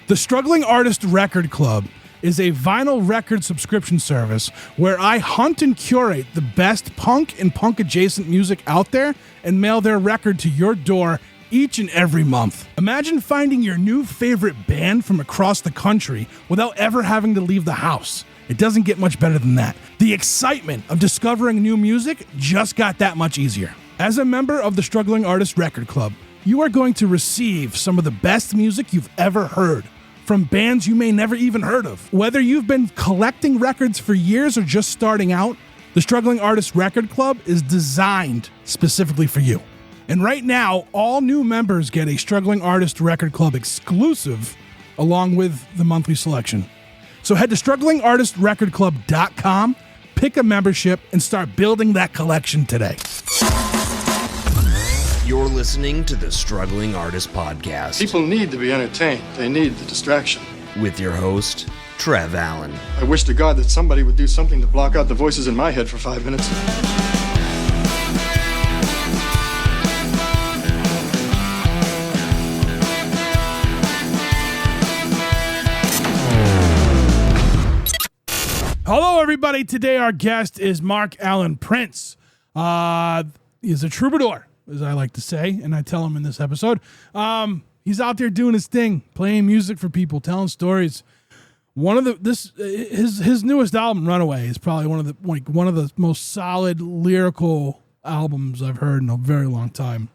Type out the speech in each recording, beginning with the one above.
The Struggling Artist Record Club is a vinyl record subscription service where I hunt and curate the best punk and punk-adjacent music out there and mail their record to your door each and every month. Imagine finding your new favorite band from across the country without ever having to leave the house. It doesn't get much better than that. The excitement of discovering new music just got that much easier. As a member of the Struggling Artist Record Club, you are going to receive some of the best music you've ever heard from bands you may never even heard of. Whether you've been collecting records for years or just starting out, the Struggling Artist Record Club is designed specifically for you. And right now, all new members get a Struggling Artist Record Club exclusive along with the monthly selection. So head to StrugglingArtistRecordClub.com, pick a membership, and start building that collection today. You're listening to the Struggling Artist Podcast. People need to be entertained. They need the distraction. With your host, Trev Allen. I wish to God that somebody would do something to block out the voices in my head for 5 minutes. Hello, everybody. Today, our guest is Marc-Alan Prince. He's a troubadour, as I like to say, and I tell him in this episode. He's out there doing his thing, playing music for people, telling stories. His newest album, Runaway, is probably one of the most solid lyrical albums I've heard in a very long time.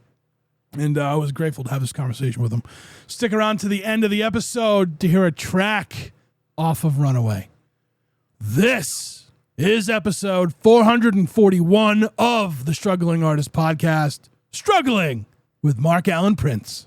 And I was grateful to have this conversation with him. Stick around to the end of the episode to hear a track off of Runaway. This is episode 441 of the Struggling Artist Podcast, Struggling with Marc-Alan Prince.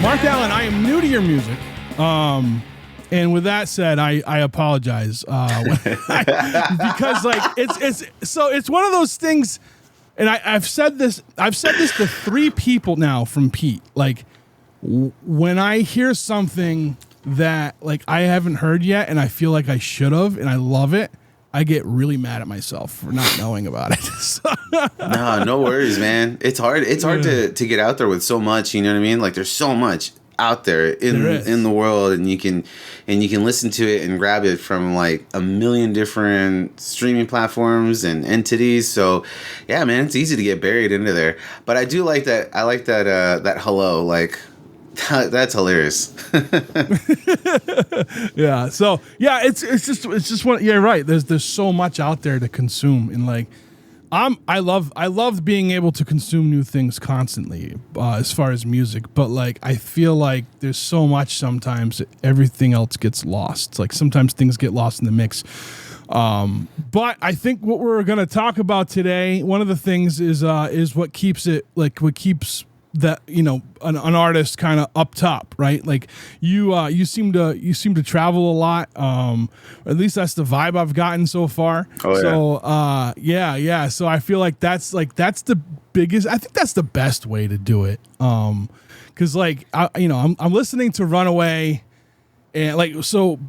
Marc-Alan, I am new to your music, and with that said, I apologize because it's one of those things, and I've said this to 3 people now from Pete. Like when I hear something that like I haven't heard yet, and I feel like I should have, and I love it, I get really mad at myself for not knowing about it. No worries, man. It's hard. It's hard to get out there with so much. You know what I mean? Like there's so much out there in the world, and you can listen to it and grab it from like a million different streaming platforms and entities. So yeah, man, it's easy to get buried into there. But I do like that. I like that hello, like. That's hilarious. Yeah. So yeah, it's just one. Yeah, right. There's so much out there to consume, and like, I love being able to consume new things constantly, as far as music. But like, I feel like there's so much sometimes that everything else gets lost. It's like sometimes things get lost in the mix. But I think what we're gonna talk about today, one of the things is what keeps that, you know, an artist kind of up top, right? Like you seem to travel a lot. At least that's the vibe I've gotten so far. Oh, so yeah. So I feel like that's the biggest. I think that's the best way to do it. Because like I'm listening to Runaway, and like so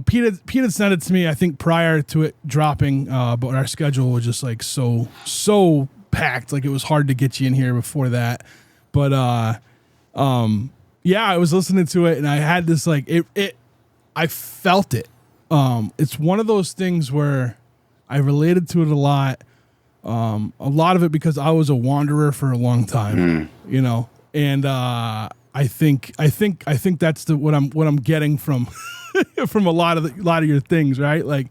Pete had sent it to me, I think, prior to it dropping. But our schedule was just like so packed. Like it was hard to get you in here before that. But yeah, I was listening to it, and I had this like I felt it. It's one of those things where I related to it a lot of it because I was a wanderer for a long time, and I think that's what I'm getting from from a lot of your things, right? Like,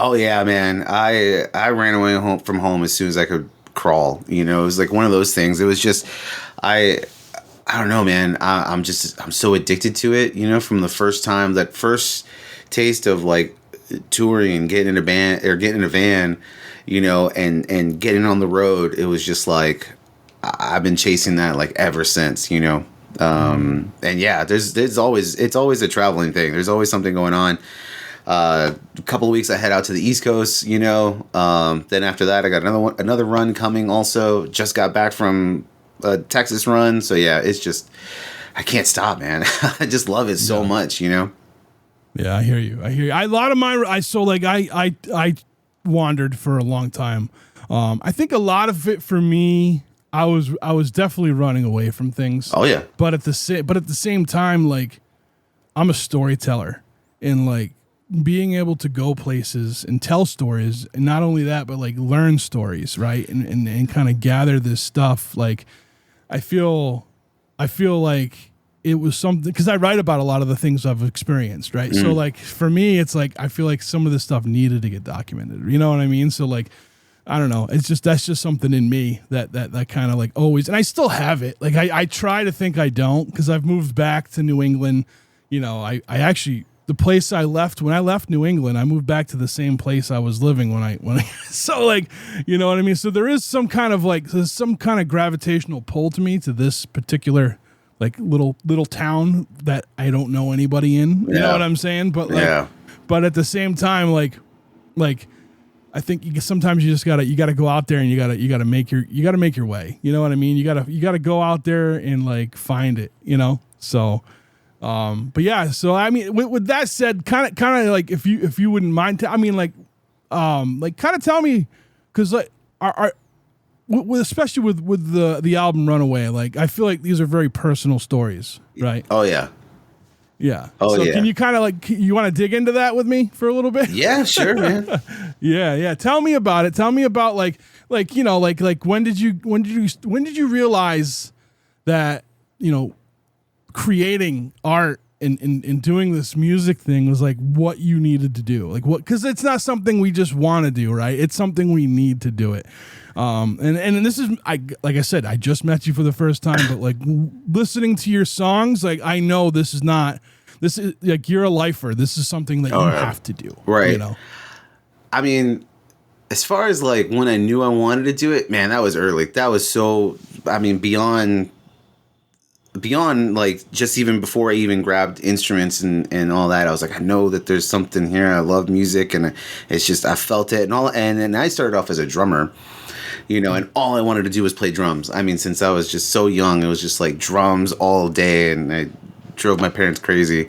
oh yeah, man, I ran away from home as soon as I could crawl. It was like one of those things. It was just I don't know, man. I'm so addicted to it. From the first time, that first taste of like touring and getting in a band or getting in a van, and getting on the road. It was just like I've been chasing that like ever since, you know. And yeah, it's always a traveling thing. There's always something going on. A couple of weeks I head out to the East Coast, you know. Then after that, I got another run coming. Also, just got back from a Texas run, so yeah, it's just I can't stop, man. I just love it so much, you know. Yeah, I hear you. A lot of I wandered for a long time. I think a lot of it for me, I was definitely running away from things. Oh yeah, but at the same time, like I'm a storyteller, and like being able to go places and tell stories, and not only that, but like learn stories, right? And kind of gather this stuff. Like I feel like it was something, because I write about a lot of the things I've experienced, right? So like for me, it's like I feel like some of this stuff needed to get documented. You know what I mean? So like I don't know. That's just something in me that kind of like always, and I still have it. Like I try to think I don't, because I've moved back to New England. You know, I actually, the place I left when I left New England, I moved back to the same place I was living when I so like, you know what I mean? So there is some kind of gravitational pull to me to this particular like little town that I don't know anybody in. You know what I'm saying? But like, but at the same time, like I think sometimes you just gotta go out there and you gotta make your way. You know what I mean? You gotta go out there and like find it. You know. So, but yeah. So I mean, with that said, kind of like if you wouldn't mind, like kind of tell me, because like especially with the album Runaway, like I feel like these are very personal stories, right? Oh yeah. Yeah. Oh, so yeah. Can you kind of like, you want to dig into that with me for a little bit? Yeah, sure, man. Yeah. Tell me about it. Tell me about like you know, like when did you realize that, you know, creating art and doing this music thing was like what you needed to do? Like what? Because it's not something we just want to do, right? It's something we need to do it. And this is, like I said, I just met you for the first time, but like listening to your songs, like I know this is like you're a lifer. This is something that you have to do, right? You know. I mean, as far as like when I knew I wanted to do it, man, that was early. That was so. I mean, beyond like just even before I even grabbed instruments and all that, I was like, I know that there's something here. I love music, and it's just I felt it and all. And I started off as a drummer. You know, and all I wanted to do was play drums. I mean, since I was just so young, it was just like drums all day, and I drove my parents crazy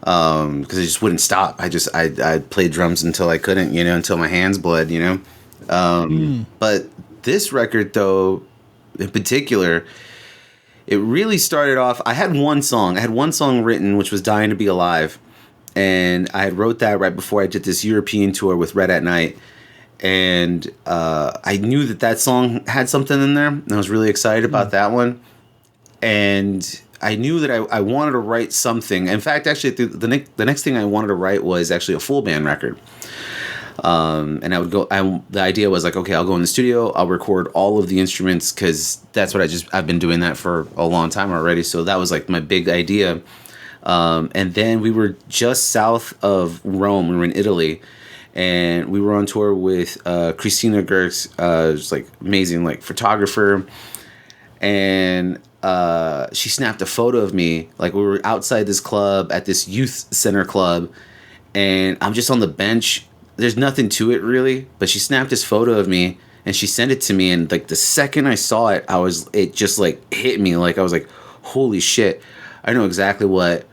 because I just wouldn't stop. I played drums until I couldn't, you know, until my hands bled, you know. But this record, though, in particular, it really started off. I had one song written, which was "Dying to Be Alive," and I had wrote that right before I did this European tour with Red at Night. And I knew that song had something in there, and I was really excited about that one. And I knew that I wanted to write something. In fact, actually, the next thing I wanted to write was actually a full band record. And I would go. The idea was like, okay, I'll go in the studio, I'll record all of the instruments, because that's what I've been doing that for a long time already. So that was like my big idea. And then we were just south of Rome. We were in Italy. And we were on tour with Christina Gertz, just like amazing, like photographer. And she snapped a photo of me. Like we were outside this club at this youth center club, and I'm just on the bench. There's nothing to it really, but she snapped this photo of me and she sent it to me. And like the second I saw it, it just like hit me. Like I was like, holy shit, I know exactly what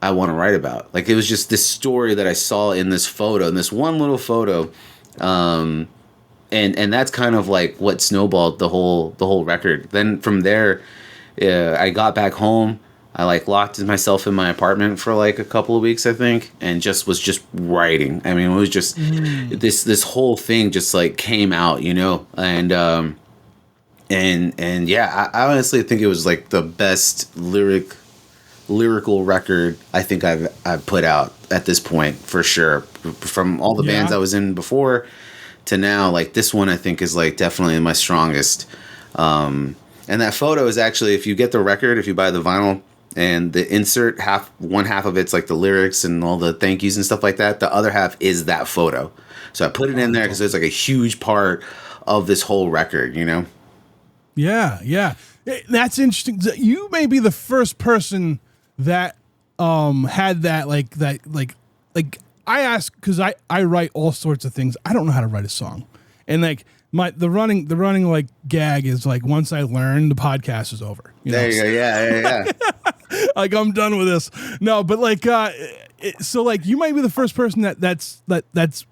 I want to write about. Like it was just this story that I saw in this photo, in this one little photo, and that's kind of like what snowballed the whole record. Then from there, I got back home. I like locked myself in my apartment for like a couple of weeks, I think, and was just writing. I mean, it was just this whole thing just like came out, you know, and yeah, I honestly think it was like the best lyrical record I think I've put out at this point, for sure. From all the bands I was in before to now, like this one I think is like definitely my strongest. And that photo is actually, if you get the record, if you buy the vinyl, and the insert one half of it's like the lyrics and all the thank yous and stuff like that, the other half is that photo. So I put it in there because it's like a huge part of this whole record, you know. Yeah. That's interesting. You may be the first person that had that like I ask because I write all sorts of things. I don't know how to write a song, and like the running like gag is like once I learn, the podcast is over. There you go. Yeah. Like I'm done with this. No, but like so like you might be the first person that's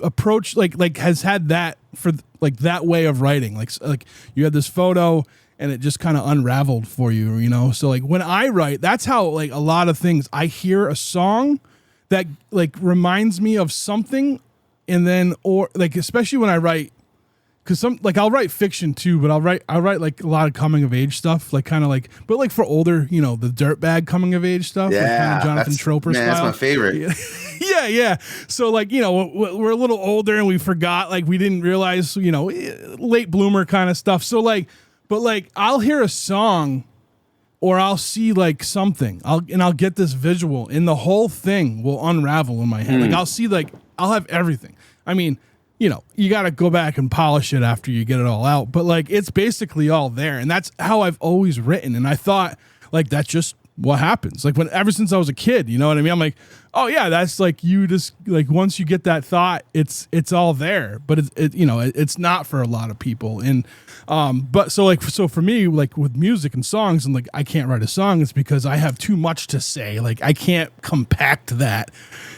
approached like has had that for like that way of writing. Like you had this photo and it just kind of unraveled for you, So like when I write, that's how like a lot of things, I hear a song that like reminds me of something, and then or like especially when I write, because I'll write fiction too, but I'll write like a lot of coming of age stuff, like kind of like, but like for older, the dirtbag coming of age stuff, like kind of Jonathan Troper style. That's my favorite. Yeah. So like we're a little older and we forgot, like we didn't realize, late bloomer kind of stuff. So like, but like I'll hear a song, or I'll see like something, I'll get this visual, and the whole thing will unravel in my head. Like I'll see like I'll have everything. I mean, you got to go back and polish it after you get it all out. But like, it's basically all there. And that's how I've always written. And I thought like, that's just what happens. Like ever since I was a kid, you know what I mean? I'm like, oh yeah, that's like, you just like, once you get that thought, it's all there, but it's not for a lot of people. And, but so for me, like with music and songs, and like, I can't write a song, it's because I have too much to say. Like I can't compact that.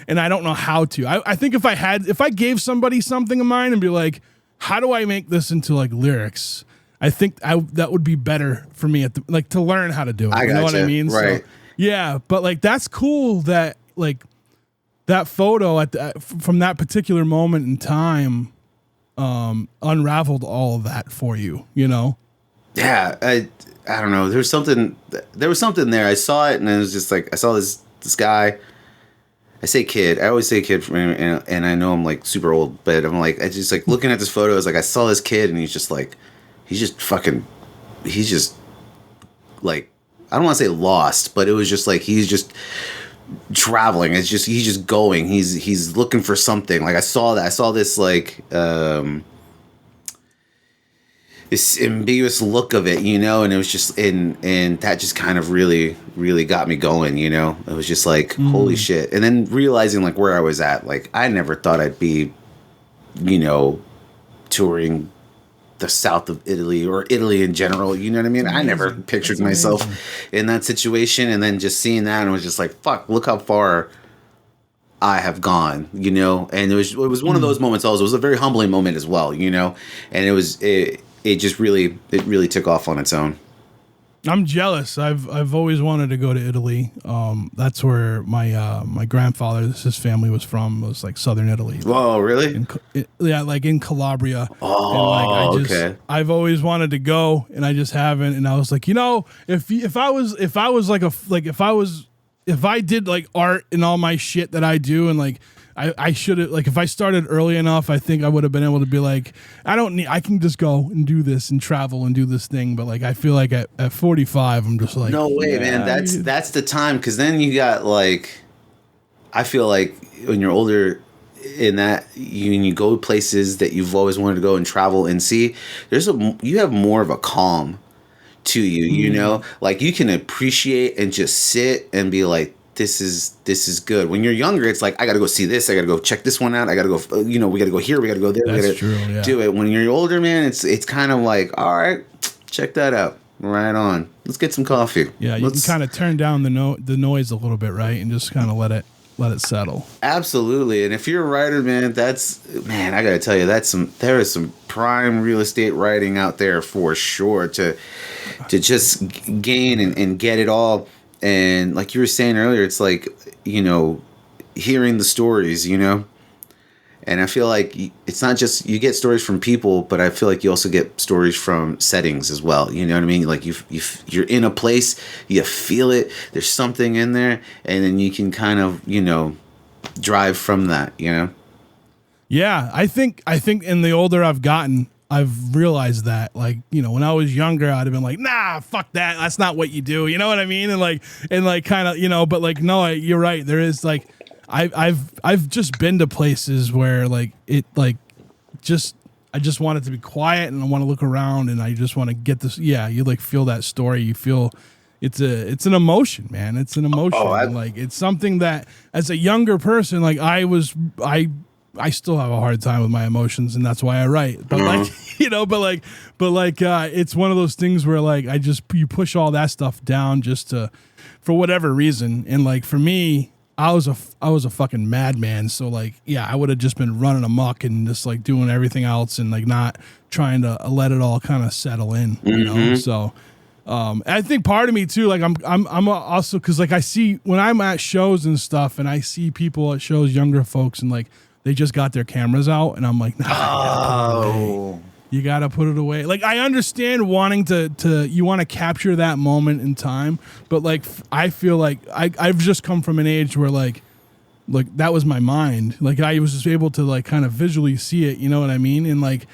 And I don't know how to. I think if I gave somebody something of mine and be like, how do I make this into like lyrics? I think that would be better for me to learn how to do it. You know what I mean? Right. So, yeah, but like that's cool that like that photo from that particular moment in time unraveled all of that for you. Yeah, I don't know. There was something there. I saw it and it was just like I saw this guy. I say kid. I always say kid, and I know I'm like super old, but I'm like, I just like looking at this photo. It's like I saw this kid, and he's just like I don't want to say lost, but it was just like he's just traveling. He's just going. He's looking for something. Like I saw that. I saw this like this ambiguous look of it, and it was just and that just kind of really got me going, it was just like holy shit. And then realizing like where I was at, like I never thought I'd be touring the south of Italy or Italy in general, you know what I mean? I never pictured myself in that situation, and then just seeing that and was just like, fuck, look how far I have gone, and it was one of those moments also. It was a very humbling moment as well, and it really took off on its own. I'm jealous. I've always wanted to go to Italy. That's where my grandfather's his family was from. It was like southern Italy. Whoa, really? Like in Calabria. Oh, and okay. I've always wanted to go, and I just haven't. And I was like, if I did like art and all my shit that I do, and like I should have, like, if I started early enough, I think I would have been able to be like, I can just go and do this and travel and do this thing. But like, I feel like at 45, I'm just like, no way, man. That's the time. Because then you got like, I feel like when you're older in that you go places that you've always wanted to go and travel and see, you have more of a calm to you, like you can appreciate and just sit and be like, this is good. When you're younger, it's like, I got to go see this. I got to go check this one out. I got to go, we got to go here. We got to go there. That's true, yeah. Do it. When you're older, man, it's kind of like, all right, check that out. Right on. Let's get some coffee. Yeah, you can kind of turn down the noise a little bit, right? And just kind of let it settle. Absolutely. And if you're a writer, man, I got to tell you, there is some prime real estate writing out there for sure to just gain and get it all. And like you were saying earlier, it's like, hearing the stories, and I feel like it's not just you get stories from people, but I feel like you also get stories from settings as well. You know what I mean? Like you're in a place, you feel it, there's something in there, and then you can kind of, drive from that, Yeah, I think in the older I've gotten, I've realized that, like, when I was younger, I'd have been like, nah, fuck that. That's not what you do. You know what I mean? And kind of, but like, no, you're right. There is like, I've just been to places where like it, like just I just want it to be quiet, and I want to look around, and I just want to get this. Yeah, you like feel that story. You feel it's an emotion, man. It's an emotion. Like it's something that as a younger person, like I still have a hard time with my emotions, and that's why I write. But like, it's one of those things where like you push all that stuff down just for whatever reason. And like for me, I was a fucking madman. So like, yeah, I would have just been running amok and just like doing everything else and like not trying to let it all kind of settle in, you know? So, I think part of me too, like I'm also, cause like I see when I'm at shows and stuff and I see people at shows, younger folks, and like, they just got their cameras out and I'm like, nah, you gotta put it away. Like I understand wanting you want to capture that moment in time, but like I feel like I've just come from an age where like that was my mind. Like I was just able to like kind of visually see it, you know what I mean? And like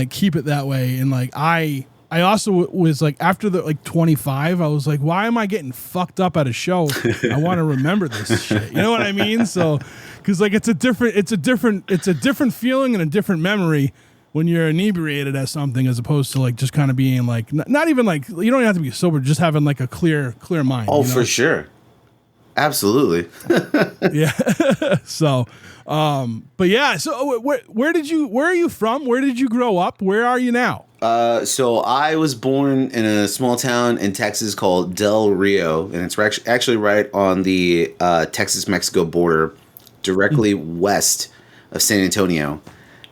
keep it that way. And like I also was like after the like 25, I was like, why am I getting fucked up at a show? I want to remember this shit. You know what I mean? So because like it's a different feeling and a different memory when you're inebriated at something as opposed to like just kind of being like not even like you don't have to be sober, just having like a clear mind. Oh, you know? For sure. Absolutely. Yeah. So, but yeah. So where are you from? Where did you grow up? Where are you now? So I was born in a small town in Texas called Del Rio, and it's actually right on the Texas-Mexico border, directly west of San Antonio.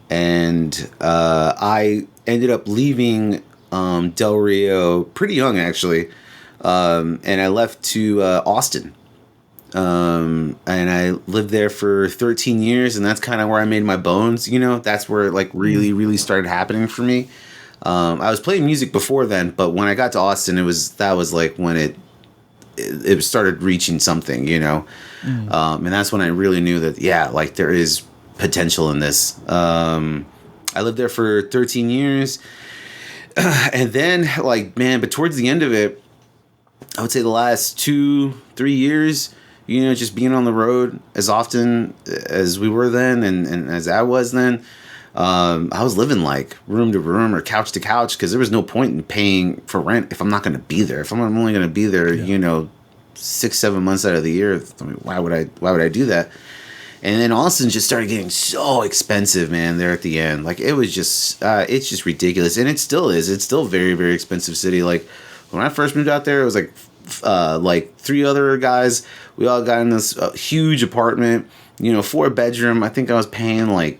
And I ended up leaving Del Rio pretty young, actually, and I left to Austin. And I lived there for 13 years, and that's kind of where I made my bones. You know, that's where it like really, really started happening for me. I was playing music before then, but when I got to Austin, that was like when it started reaching something, you know. And that's when I really knew that, yeah, like there is potential in this. I lived there for 13 years, and then like, man, but towards the end of it, I would say the last 2-3 years, you know, just being on the road as often as we were then and as I was then, I was living like room to room or couch to couch because there was no point in paying for rent if I'm not going to be there. If I'm only going to be there, you know, 6-7 months out of the year, I mean, why would I do that? And then Austin just started getting so expensive, man, there at the end. Like, it was just, it's just ridiculous. And it still is. It's still a very, very expensive city. Like, when I first moved out there, it was like 3 other guys. We all got in this huge apartment, you know, 4-bedroom. I think I was paying like,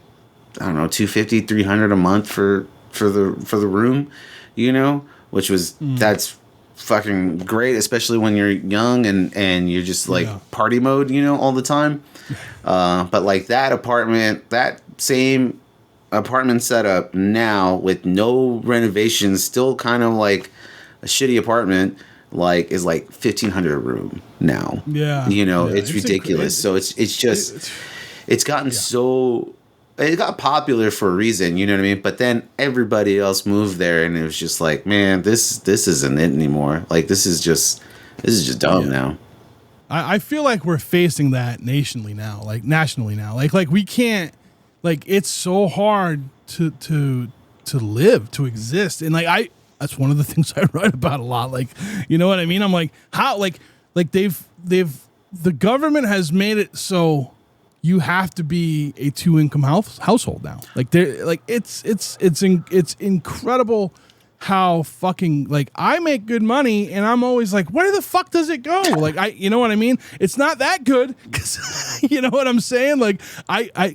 I don't know, $250, $300 a month for the room, you know, which was, that's fucking great, especially when you're young and you're just like party mode, you know, all the time. But like that same apartment setup now with no renovations, still kind of like a shitty apartment, like is like $1,500 a room now. Yeah, you know, it's ridiculous. So it's gotten so. It got popular for a reason, you know what I mean? But then everybody else moved there, and it was just like, man, this isn't it anymore. Like this is just dumb now. I feel like we're facing that nationally now. Like we can't, like it's so hard to live, to exist, and like that's one of the things I write about a lot. Like, you know what I mean? I'm like, how like the government has made it so you have to be a 2-income household now. Like it's incredible how fucking like I make good money and I'm always like, where the fuck does it go? Like you know what I mean? It's not that good because you know what I'm saying? Like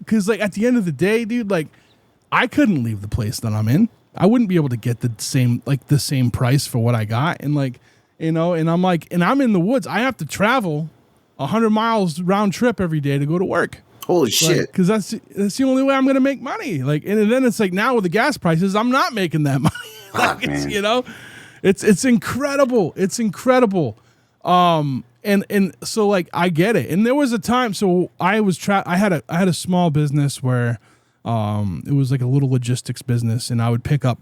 cause like at the end of the day, dude, like I couldn't leave the place that I'm in. I wouldn't be able to get the same price for what I got. And like, you know, and I'm like, and I'm in the woods. I have to travel 100 miles round trip every day to go to work. Holy shit. Because that's the only way I'm going to make money. Like, and then it's like now with the gas prices, I'm not making that money. Like, it's, you know, it's incredible. It's incredible. And so like, I get it. And there was a time, so I had a small business where, it was like a little logistics business and I would pick up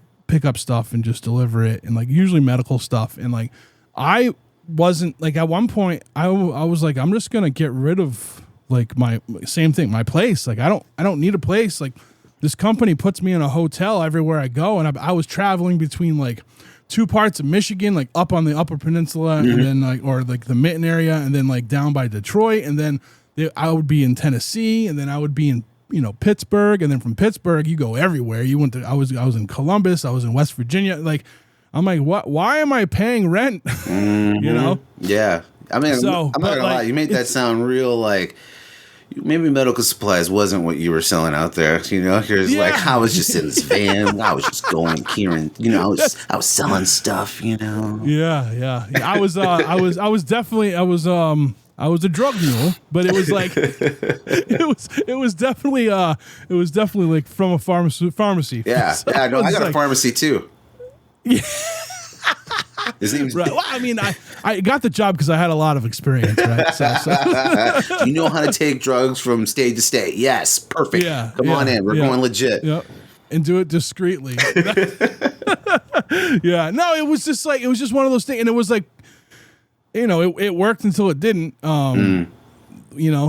stuff and just deliver it and like usually medical stuff. And like, I wasn't like at one point I was like, I'm just going to get rid of like my same thing, my place. Like, I don't need a place. Like this company puts me in a hotel everywhere I go, and I was traveling between like two parts of Michigan, like up on the Upper Peninsula, and then like the Mitten area, and then like down by Detroit, and then I would be in Tennessee, and then I would be in Pittsburgh, and then from Pittsburgh you go everywhere. I was in Columbus, I was in West Virginia. Like I'm like, what? Why am I paying rent? Yeah. I mean, I'm not gonna lie. You made that sound real like. Maybe medical supplies wasn't what you were selling out there, Here's like I was just in this van, I was just going here, and I was selling stuff, Yeah. I was definitely I was a drug mule, but it was like it was definitely like from a pharmacy. Yeah, So I know. I got like, a pharmacy too. Yeah. His name's right. Well, I mean, I got the job because I had a lot of experience, right? So. You know how to take drugs from state to state. Yes, perfect. Yeah, Come on in. We're going legit. Yep. And do it discreetly. Yeah. No, it was just one of those things, and it was like, it worked until it didn't. That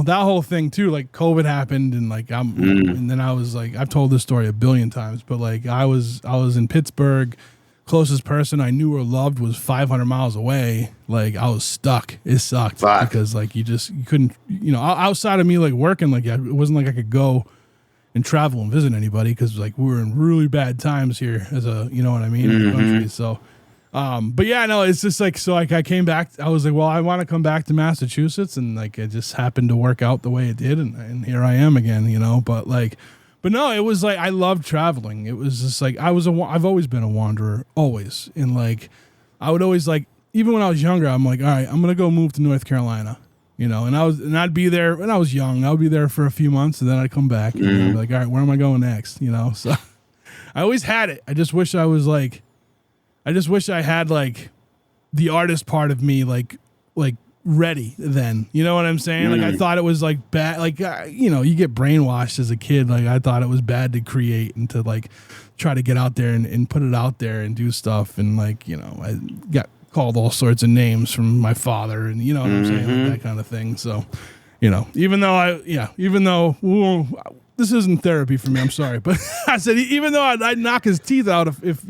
whole thing too. Like COVID happened, and like and then I was like, I've told this story a billion times, but like I was in Pittsburgh. Closest person I knew or loved was 500 miles away. Like I was stuck. It sucked because like you couldn't, outside of me like working, like it wasn't like I could go and travel and visit anybody because like we were in really bad times here as a, in the country. So, but yeah, no, it's just like, so like I came back, I was like, well, I want to come back to Massachusetts, and like it just happened to work out the way it did, and here I am again, But no, it was like I loved traveling. It was just like I've always been a wanderer, always. And like I would always like, even when I was younger, I'm like, all right, I'm gonna go move to North Carolina, and I'd be there when I was young. I would be there for a few months, and then I'd come back and I'd be like, all right, where am I going next? So I always had it. I just wish I had like the artist part of me like ready then, you know what I'm saying? Like I thought it was like bad, like you get brainwashed as a kid. Like I thought it was bad to create and to like try to get out there and put it out there and do stuff, and like I got called all sorts of names from my father, and what I'm saying, like that kind of thing. So even though this isn't therapy for me, I'm sorry, but I said even though I'd knock his teeth out if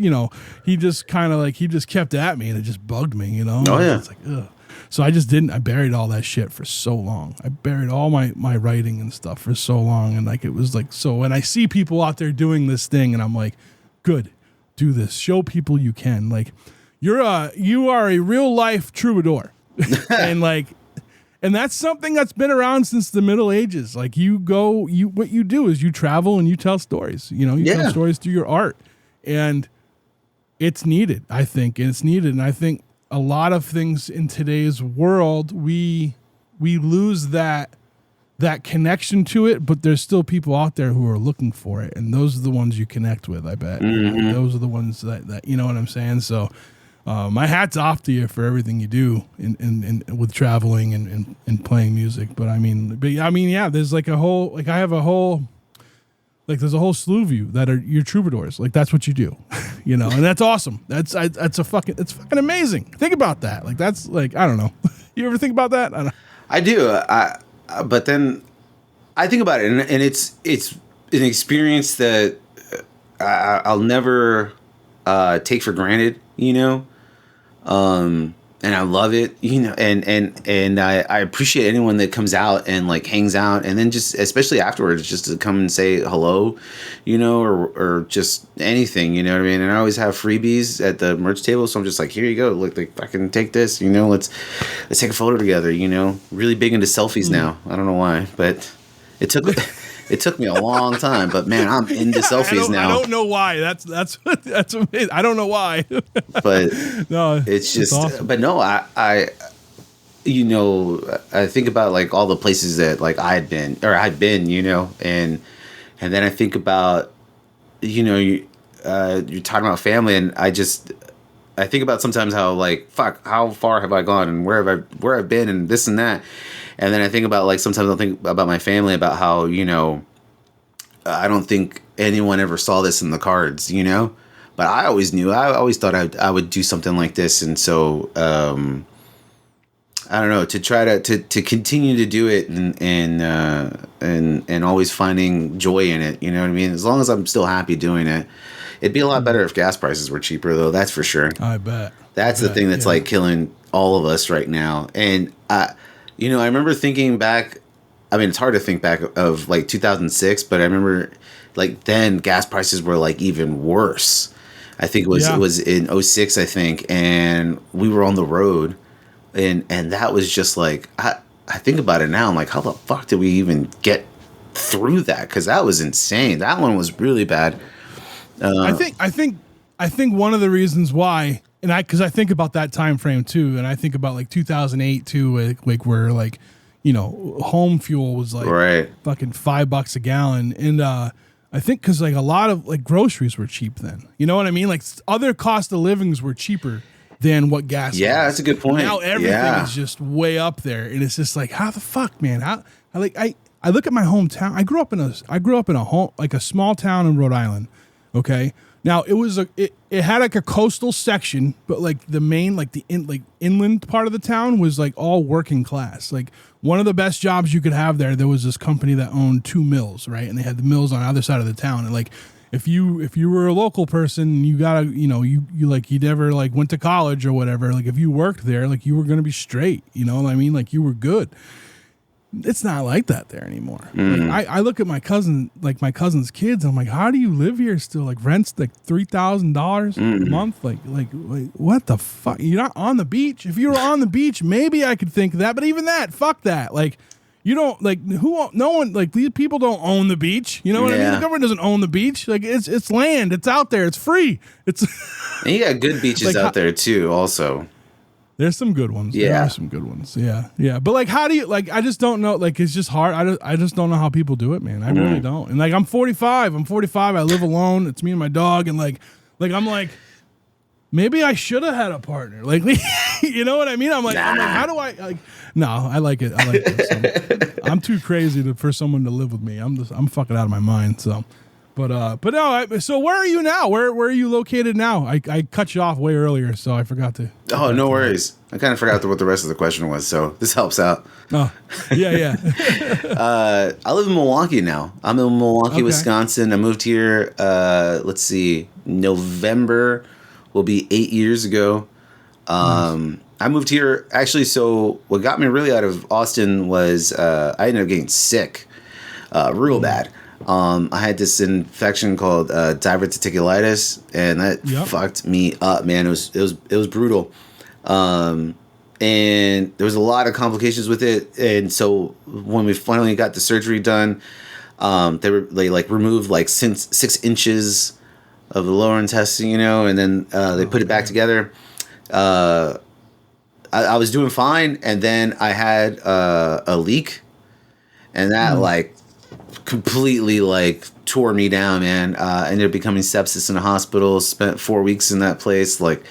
he just kind of like he just kept at me, and it just bugged me, Oh yeah, it's like ugh. So I buried all that shit for so long. I buried all my writing and stuff for so long. And like, it was like, so when I see people out there doing this thing, and I'm like, good, do this, show people you can. Like you are a real life troubadour. And that's something that's been around since the Middle Ages. Like what you do is you travel and you tell stories, tell stories through your art, and it's needed, I think. And I think, a lot of things in today's world, we lose that connection to it, but there's still people out there who are looking for it, and those are the ones you connect with, I bet. Those are the ones that you know what I'm saying? So my hat's off to you for everything you do in with traveling and playing music. But I mean, yeah, there's like there's a whole slew of you that are your troubadours. Like that's what you do, and that's awesome. It's fucking amazing. Think about that. Like that's like, I don't know. You ever think about that? I do. But then I think about it, and it's an experience that I'll never take for granted. And I love it, and I appreciate anyone that comes out and like hangs out, and then just especially afterwards just to come and say hello, or just anything, you know what I mean? And I always have freebies at the merch table, so I'm just like, here you go, look, like I can take this, let's take a photo together, really big into selfies now. I don't know why, but it took me a long time, but man, I'm into selfies now. I don't know why. That's amazing. I don't know why. But no, it's just awesome. But no, I think about like all the places that like I'd been, and then I think about you're talking about family, and I think about sometimes how like how far have I gone, and where I've been, and this and that. And then I think about like sometimes I'll think about my family, about how I don't think anyone ever saw this in the cards, but I always knew. I always thought I would do something like this, and so I don't know, to try to continue to do it and always finding joy in it. You know what I mean? As long as I'm still happy doing it. It'd be a lot better if gas prices were cheaper, though. That's for sure. I bet. That's the thing that's like killing all of us right now. And I remember thinking back. I mean, it's hard to think back of like 2006, but I remember like then gas prices were like even worse. I think it was in 06, I think, and we were on the road, and that was just like I think about it now. I'm like, how the fuck did we even get through that? Because that was insane. That one was really bad. I think one of the reasons why, and because I think about that time frame too, and I think about like 2008 too, like where like, you know, home fuel was like fucking $5 a gallon, and I think because like a lot of like groceries were cheap then, you know what I mean? Like other cost of livings were cheaper than what gas. Yeah, was. That's a good point. Now everything is just way up there, and it's just like, how the fuck, man? I look at my hometown. I grew up in a home, like a small town in Rhode Island. Okay. Now it had like a coastal section, but like the main, like the inland part of the town was like all working class. Like one of the best jobs you could have there was this company that owned 2 mills, right? And they had the mills on the other side of the town. And like, if you were a local person, you gotta, you know, you never like went to college or whatever. Like if you worked there, like you were going to be straight, you know what I mean? Like you were good. It's not like that there anymore. Like, I look at my cousin's kids. I'm like, how do you live here still? Like rent's like $3,000 a month. Like what the fuck? You're not on the beach. If you were on the beach, maybe I could think of that. But even that, fuck that. Like you don't like no one like these people don't own the beach. You know what I mean? The government doesn't own the beach. Like it's land. It's out there. It's free. It's and you got good beaches out there too. Also. There's some good ones. Yeah. There are some good ones. Yeah. Yeah. But like, how do you, like, I just don't know. Like, it's just hard. I just don't know how people do it, man. I really don't. And like, I'm 45. I live alone. It's me and my dog. And like, I'm like, maybe I should have had a partner. Like, you know what I mean? I'm like, how do I, like, no, I like it. I like it. I'm too crazy for someone to live with me. I'm fucking out of my mind. So. But no. So where are you now? Where are you located now? I cut you off way earlier, so I forgot to. Oh, no worries. I kind of forgot what the rest of the question was, so this helps out. Oh, yeah. I live in Milwaukee now. I'm in Milwaukee, Wisconsin. I moved here. Let's see, November will be 8 years ago. Nice. I moved here actually. So what got me really out of Austin was I ended up getting sick, real bad. I had this infection called diverticulitis, and that fucked me up, man. It was brutal, and there was a lot of complications with it. And so when we finally got the surgery done, they like removed like 6 inches of the lower intestine, you know, and then they put it back together. I was doing fine, and then I had a leak, and that like completely like tore me down, man. Ended up becoming sepsis in a hospital. Spent 4 weeks in that place, like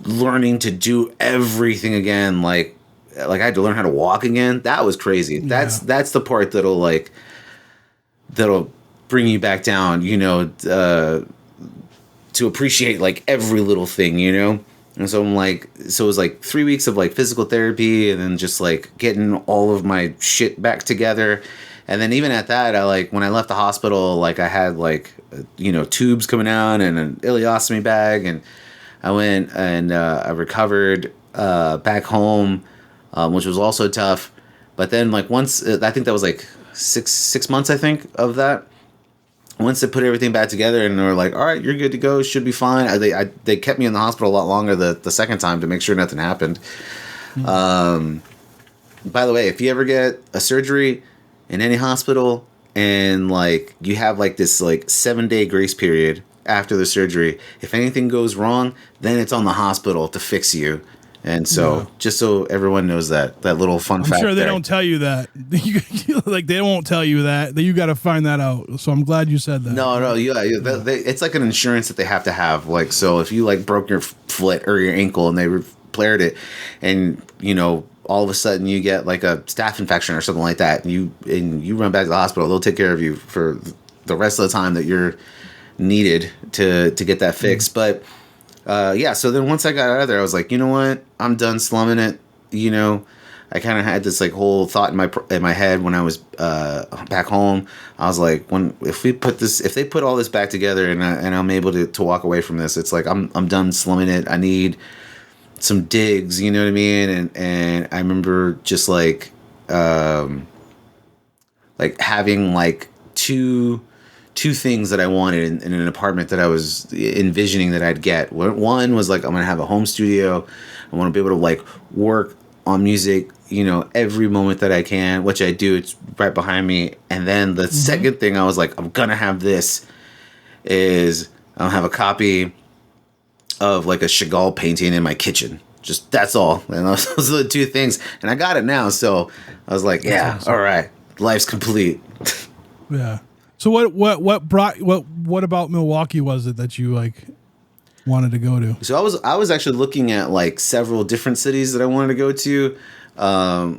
learning to do everything again. Like I had to learn how to walk again. That was crazy. That's the part that'll bring you back down, you know, to appreciate like every little thing, you know. And so I'm like, so it was like 3 weeks of like physical therapy, and then just like getting all of my shit back together. And then even at that, I like when I left the hospital, like I had like, you know, tubes coming out and an ileostomy bag, and I went and I recovered back home, which was also tough. But then like once, I think that was like six months, I think, of that. Once they put everything back together and they were like, all right, you're good to go, should be fine. They kept me in the hospital a lot longer the second time to make sure nothing happened. By the way, if you ever get a surgery in any hospital and like you have like this like 7-day grace period after the surgery, if anything goes wrong, then it's on the hospital to fix you. And so just so everyone knows that little fun fact. I'm sure they don't tell you that. Like they won't tell you that you got to find that out. So I'm glad you said that. No, it's like an insurance that they have to have. Like, so if you like broke your foot or your ankle and they repaired it, and you know, all of a sudden you get like a staph infection or something like that, and you run back to the hospital, they'll take care of you for the rest of the time that you're needed to get that fixed. But so then once I got out of there, I was like, you know what? I'm done slumming it. you know, I kind of had this like whole thought in my head when I was back home. I was like, if they put all this back together and I'm able to walk away from this, it's like I'm done slumming it. I need some digs, you know what I mean? And I remember just like having like two things that I wanted in an apartment that I was envisioning that I'd get. One was like, I'm gonna have a home studio. I want to be able to like work on music, you know, every moment that I can, which I do. It's right behind me. And then the second thing I was like, I'm gonna have this is I'll have a copy of like a Chagall painting in my kitchen. Just that's all. And those are the two things. And I got it now. So I was like, yeah, awesome. All right, life's complete. Yeah. So what about Milwaukee was it that you like wanted to go to? So I was actually looking at like several different cities that I wanted to go to,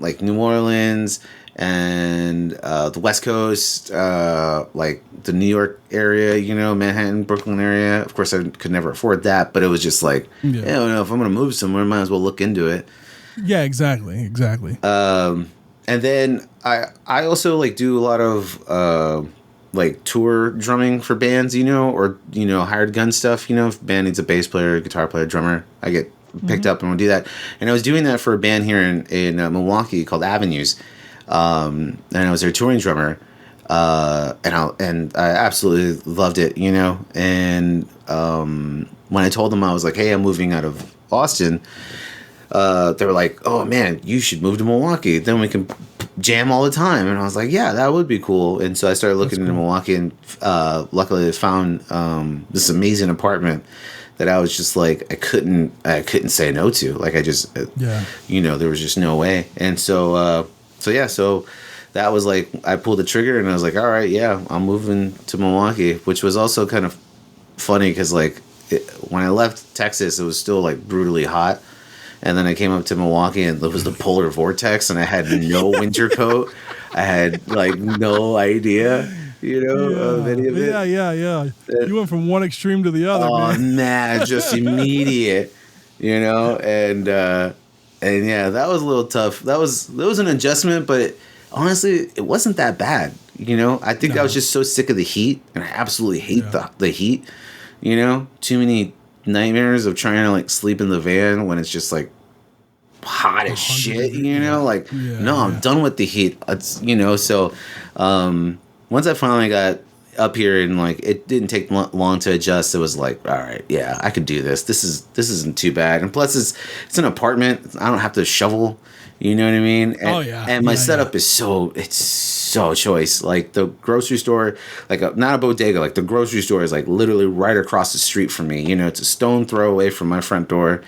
like New Orleans and the West Coast, like the New York area, you know, Manhattan, Brooklyn area. Of course, I could never afford that, but it was just like, I don't know, if I'm gonna move somewhere, I might as well look into it. Yeah, exactly. And then I also like do a lot of like tour drumming for bands, you know, or, you know, hired gun stuff, you know, if a band needs a bass player, guitar player, drummer, I get picked up and we'll do that. And I was doing that for a band here in Milwaukee called Avenues. And I was their touring drummer. And I absolutely loved it, you know, and when I told them I was like, hey, I'm moving out of Austin, they were like, oh man, you should move to Milwaukee. Then we can jam all the time. And I was like, yeah, that would be cool. And so I started looking into Milwaukee and luckily I found this amazing apartment that I was just like, I couldn't say no to. Like I just, you know, there was just no way. And so that was like, I pulled the trigger and I was like, all right, yeah, I'm moving to Milwaukee, which was also kind of funny because like when I left Texas, it was still like brutally hot. And then I came up to Milwaukee and it was the polar vortex and I had no winter coat. I had like no idea, you know, of any of it. Yeah. You went from one extreme to the other, man, just immediate, you know, and yeah, that was a little tough. There was an adjustment, but honestly, it wasn't that bad, you know. I think I was just so sick of the heat and I absolutely hate the heat, you know. Too many nightmares of trying to like sleep in the van when it's just like hot as shit, you know, like I'm done with the heat. It's, you know, so once I finally got up here and like it didn't take long to adjust, it was like, all right, yeah, I could do this. This isn't too bad. And plus it's an apartment. I don't have to shovel, you know what I mean? And, and my setup is so choice. Like the grocery store, like not a bodega, like the grocery store is like literally right across the street from me. You know, it's a stone throw away from my front door.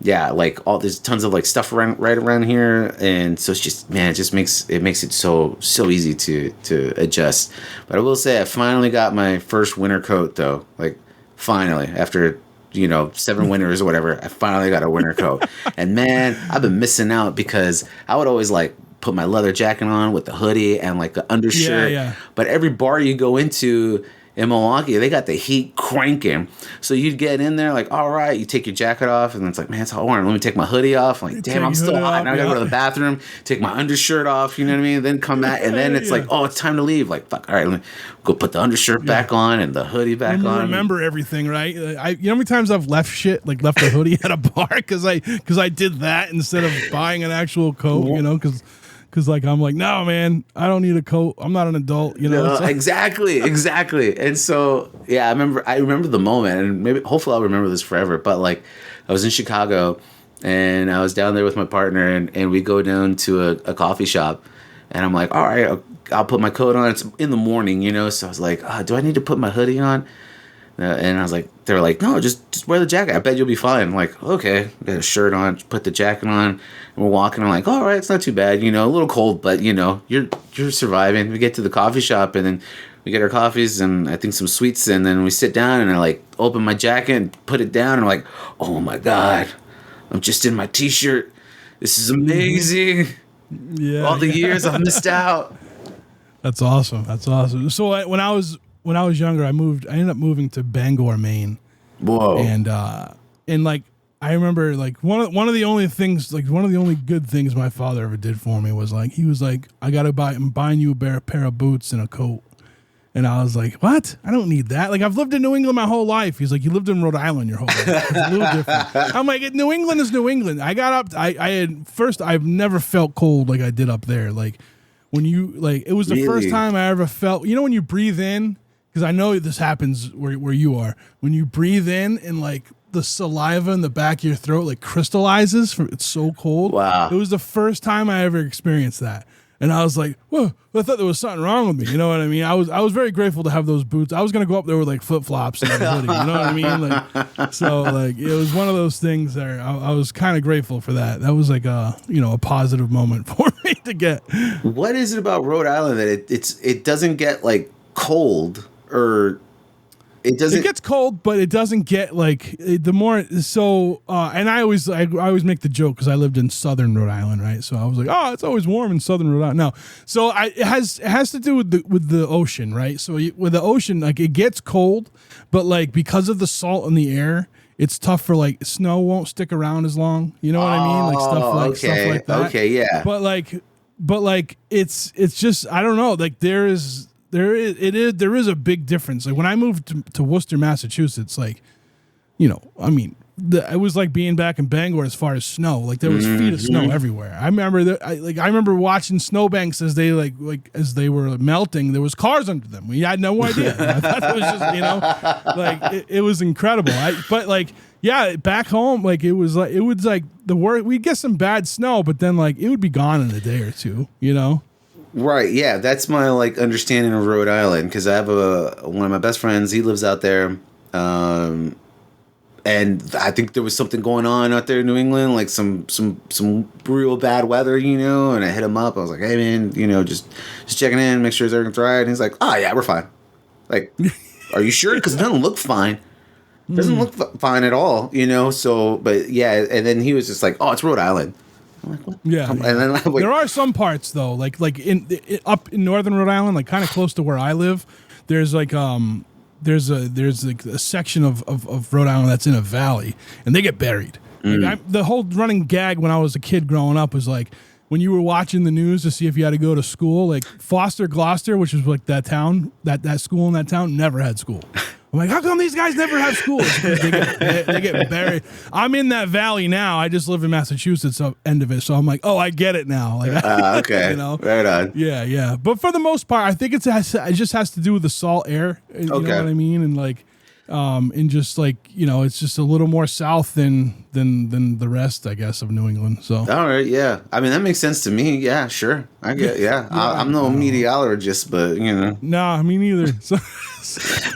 Yeah, like there's tons of like stuff right around here, and so it's just, man, it makes it so easy to adjust. But I will say I finally got my first winter coat though. Like finally, after 7 winters or whatever, I finally got a winter coat. And man, I've been missing out because I would always like put my leather jacket on with the hoodie and like the undershirt. Yeah. But every bar you go into in Milwaukee, they got the heat cranking. So you'd get in there like, all right, you take your jacket off, and it's like, man, it's hot. Let me take my hoodie off. I'm like, damn, I'm still hot. Now I gotta go to the bathroom, take my undershirt off, you know what I mean? Then come back, and then it's like, oh, it's time to leave. Like, fuck, all right, let me go put the undershirt back on and the hoodie back on. Remember everything, right? You know how many times I've left a hoodie at a bar because I did that instead of buying an actual coat, you know, because like I'm like, no, man, I don't need a coat. I'm not an adult, you know. No, exactly. And so yeah, I remember the moment, and hopefully I'll remember this forever. But like, I was in Chicago, and I was down there with my partner, and we go down to a coffee shop, and I'm like, all right, I'll put my coat on. It's in the morning, you know. So I was like, do I need to put my hoodie on? And I was like, they were like, no, just wear the jacket. I bet you'll be fine. I'm like, okay. I got a shirt on, put the jacket on, and we're walking. I'm like, all right, it's not too bad. You know, a little cold, but you know, you're surviving. We get to the coffee shop, and then we get our coffees and I think some sweets, and then we sit down, and I like open my jacket and put it down, and I'm like, oh my God, I'm just in my t-shirt. This is amazing. Yeah. All the years I've missed out. That's awesome. So when I was younger, I ended up moving to Bangor, Maine. Whoa. And like I remember like one of the only things, like one of the only good things my father ever did for me was like, he was like, I'm buying you a pair of boots and a coat. And I was like, what? I don't need that. Like, I've lived in New England my whole life. He's like, you lived in Rhode Island your whole life. It's a little different. I'm like, New England is New England. I got up, I've never felt cold like I did up there. Like, when you, like, it was the first time I ever felt, you know, when you breathe in, because I know this happens where you are, when you breathe in and, like, the saliva in the back of your throat, like, crystallizes, it's so cold. Wow. It was the first time I ever experienced that. And I was like, whoa, I thought there was something wrong with me. You know what I mean? I was very grateful to have those boots. I was going to go up there with like flip flops and a hoodie. You know what I mean? Like, so like, it was one of those things there. I was kind of grateful for that. That was like a positive moment for me to get. What is it about Rhode Island that it doesn't get like cold or it doesn't? It gets cold, but it doesn't get like the more so. And I always make the joke because I lived in southern Rhode Island, right? So I was like, oh, it's always warm in southern Rhode Island. No, so it has to do with the ocean, right? So with the ocean, like it gets cold, but like because of the salt in the air, it's tough for like snow won't stick around as long. You know what I mean? Like stuff like that. Okay, yeah. But like it's just I don't know. Like there is a big difference. Like when I moved to Worcester, Massachusetts, like, I mean, it was like being back in Bangor as far as snow. Like there was feet of snow everywhere. I remember I remember watching snowbanks as they as they were melting. There was cars under them. We had no idea. I thought it was just like it was incredible. But like yeah, back home like it was like the worst. We'd get some bad snow, but then like it would be gone in a day or two. Right, yeah, that's my like understanding of Rhode Island because I have one of my best friends. He lives out there, and I think there was something going on out there in New England, like some real bad weather, And I hit him up. I was like, "Hey, man, just checking in, make sure everything's right." And he's like, "Oh yeah, we're fine." Like, are you sure? Because it doesn't look fine. It doesn't look fine at all, So, but yeah, and then he was just like, "Oh, it's Rhode Island." I'm like, what? Yeah, and then there are some parts though, like up in northern Rhode Island, like kind of close to where I live. There's like there's like a section of Rhode Island that's in a valley, and they get buried. Like the whole running gag when I was a kid growing up was like when you were watching the news to see if you had to go to school, like Foster, Gloucester, which is like that town, that school in that town, never had school. I'm like, how come these guys never have schools? They get buried. I'm in that valley now. I just live in Massachusetts end of it, so I'm like, oh, I get it now. Like, okay, right on. Yeah. But for the most part, I think it just has to do with the salt air. You know what I mean? And like, and just like it's just a little more south than the rest, I guess, of New England. So all right, yeah. I mean that makes sense to me. Yeah, sure. I get. Yeah, I'm no meteorologist, but Nah, me neither. So.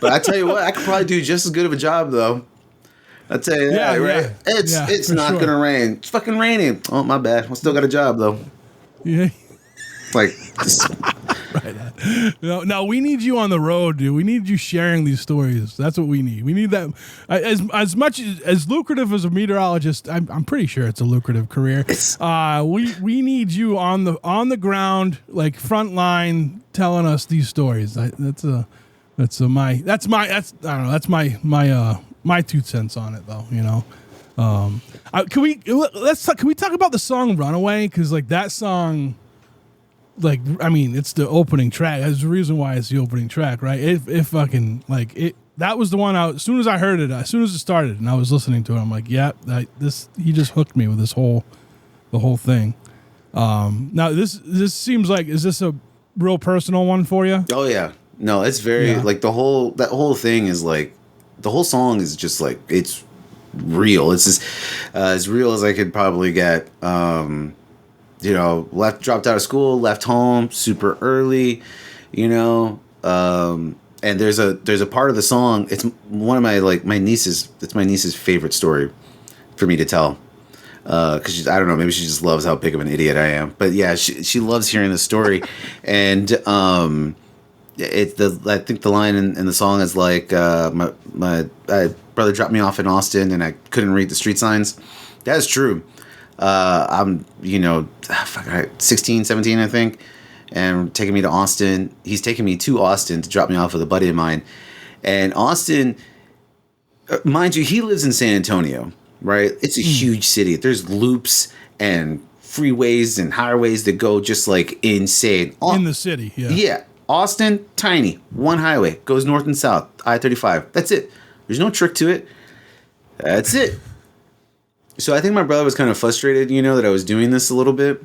But I tell you what, I could probably do just as good of a job though. I tell you that, right? It's not gonna rain. It's fucking raining. Oh, my bad. I still got a job though. Yeah. Like. Right. No, we need you on the road, dude. We need you sharing these stories. That's what we need. We need that as much as lucrative as a meteorologist. I'm pretty sure it's a lucrative career. We need you on the ground, like front line, telling us these stories. That's my 2 cents on it, though. Can we talk about the song "Runaway"? Because like that song. Like, I mean, it's the opening track. There's a reason why it's the opening track, right? It fucking, like, that was the one as soon as I heard it, as soon as it started and I was listening to it, I'm like, yeah, he just hooked me with the whole thing. Now this seems like, is this a real personal one for you? Oh yeah. No, it's very, like that whole thing is like, the whole song is just like, it's real. It's as real as I could probably get. Dropped out of school, left home super early, and there's a part of the song. It's one of my niece's favorite story for me to tell. Because I don't know, maybe she just loves how big of an idiot I am. But yeah, she loves hearing the story, and I think the line in the song is like, my brother dropped me off in Austin and I couldn't read the street signs. That is true. I'm 16, 17, I think, and taking me to Austin. He's taking me to Austin to drop me off with a buddy of mine. And Austin, mind you, he lives in San Antonio, right? It's a huge city. There's loops and freeways and highways that go just like insane. In the city, yeah. Yeah. Austin, tiny. One highway. Goes north and south. I-35. That's it. There's no trick to it. That's it. So I think my brother was kind of frustrated, that I was doing this a little bit.